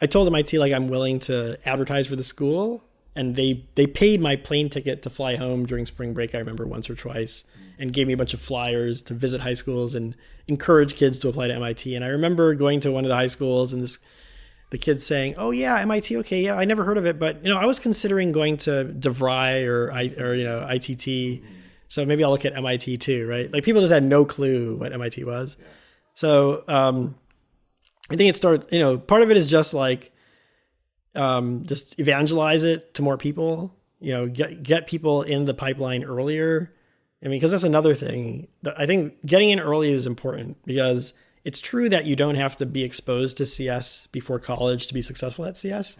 A: I told MIT like I'm willing to advertise for the school, and they paid my plane ticket to fly home during spring break, I remember once or twice, and gave me a bunch of flyers to visit high schools and encourage kids to apply to MIT. And I remember going to one of the high schools and the kids saying, oh yeah, MIT, okay, yeah, I never heard of it, but I was considering going to DeVry or ITT, so maybe I'll look at MIT too, right? Like people just had no clue what MIT was. Yeah. So I think it started, part of it is just like, just evangelize it to more people, get people in the pipeline earlier. I mean, because that's another thing. I think getting in early is important because it's true that you don't have to be exposed to CS before college to be successful at CS.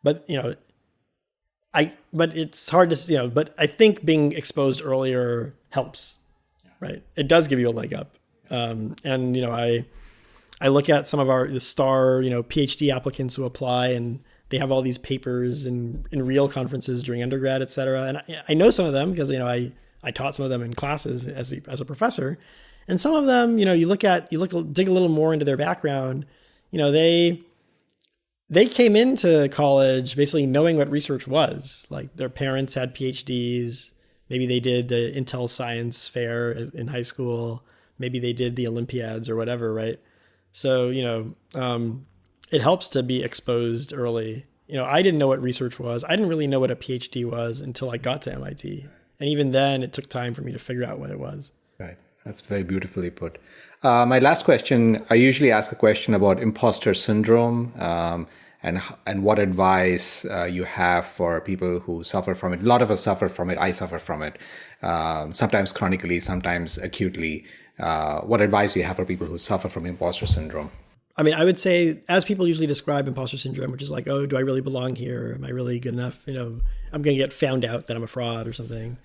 A: But, but it's hard to, but I think being exposed earlier helps, right? It does give you a leg up. I look at some of the star, PhD applicants who apply, and they have all these papers in real conferences during undergrad, et cetera. And I know some of them because, I taught some of them in classes as a professor. And some of them, dig a little more into their background. They came into college basically knowing what research was. Like their parents had PhDs. Maybe they did the Intel Science Fair in high school. Maybe they did the Olympiads or whatever, right? So, it helps to be exposed early. I didn't know what research was. I didn't really know what a PhD was until I got to MIT. And even then, it took time for me to figure out what it was.
C: Right. That's very beautifully put. My last question, I usually ask a question about imposter syndrome and what advice you have for people who suffer from it. A lot of us suffer from it. I suffer from it, sometimes chronically, sometimes acutely. What advice do you have for people who suffer from imposter syndrome?
A: I mean, I would say, as people usually describe imposter syndrome, which is like, oh, do I really belong here? Am I really good enough? I'm going to get found out that I'm a fraud or something.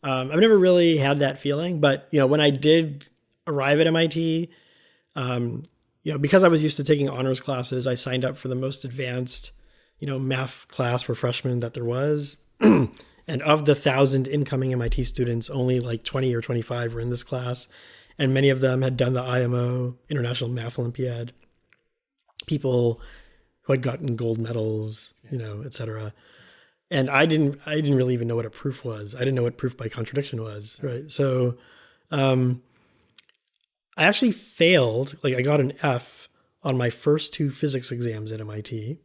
A: I've never really had that feeling, but when I did arrive at MIT, because I was used to taking honors classes, I signed up for the most advanced, math class for freshmen that there was. And of the 1,000 incoming MIT students, only like 20 or 25 were in this class. And many of them had done the IMO, International Math Olympiad. People who had gotten gold medals, et cetera. And I didn't really even know what a proof was. I didn't know what proof by contradiction was, right? So I actually failed. Like I got an F on my first 2 physics exams at MIT.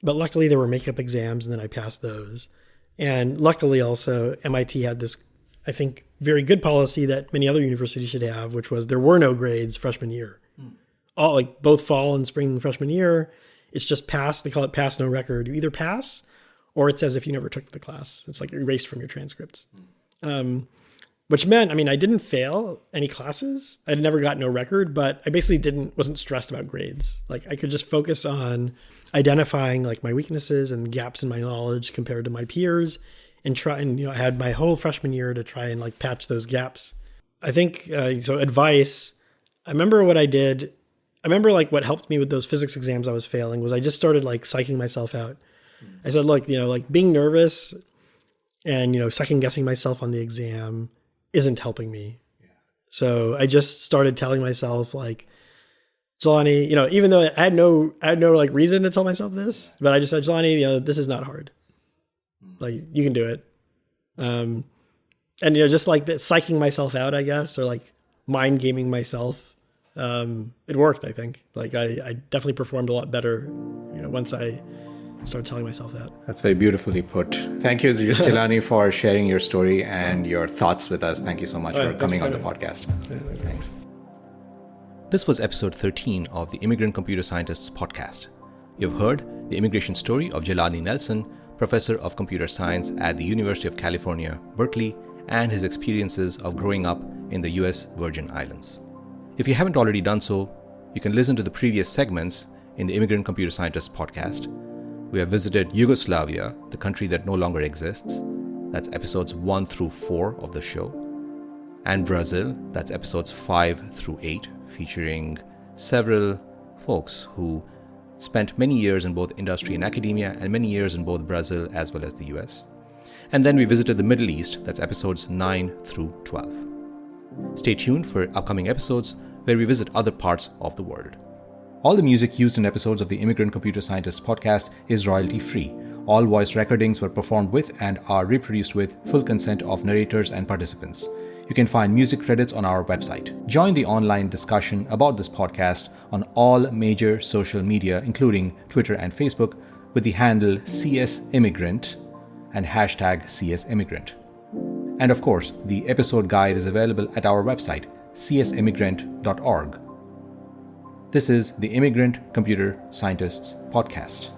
A: But luckily there were makeup exams and then I passed those. And luckily also MIT had this, I think, very good policy that many other universities should have, which was there were no grades freshman year. All like both fall and spring freshman year, it's just pass. They call it pass no record. You either pass or it's as if you never took the class. It's like erased from your transcripts. Which meant, I didn't fail any classes. I'd never got no record, but I basically wasn't stressed about grades. Like I could just focus on identifying like my weaknesses and gaps in my knowledge compared to my peers and try and, I had my whole freshman year to try and like patch those gaps. I think, so advice, I remember what I did. I remember like what helped me with those physics exams I was failing was I just started like psyching myself out. I said, look, like being nervous and, second guessing myself on the exam isn't helping me. Yeah. So I just started telling myself like, Jelani, even though I had no like reason to tell myself this, but I just said, Jelani, this is not hard. Like you can do it. And, just like that, psyching myself out, I guess, or like mind gaming myself. It worked, I think. Like I definitely performed a lot better, once I started telling myself that.
C: That's very beautifully put. Thank you, Jelani, for sharing your story and your thoughts with us. Thank you so much for coming on the podcast. Thanks.
B: This was episode 13 of the Immigrant Computer Scientists podcast. You've heard the immigration story of Jelani Nelson, professor of computer science at the University of California, Berkeley, and his experiences of growing up in the US Virgin Islands. If you haven't already done so, you can listen to the previous segments in the Immigrant Computer Scientists podcast. We have visited Yugoslavia, the country that no longer exists. That's episodes 1 through 4 of the show. And Brazil, that's episodes 5 through 8, featuring several folks who spent many years in both industry and academia and many years in both Brazil as well as the US. And then we visited the Middle East, that's episodes 9 through 12. Stay tuned for upcoming episodes where we visit other parts of the world. All the music used in episodes of the Immigrant Computer Scientists podcast is royalty-free. All voice recordings were performed with and are reproduced with full consent of narrators and participants. You can find music credits on our website. Join the online discussion about this podcast on all major social media, including Twitter and Facebook, with the handle CSImmigrant and hashtag CSImmigrant. And of course, the episode guide is available at our website, csimmigrant.org. This is the Immigrant Computer Scientists podcast.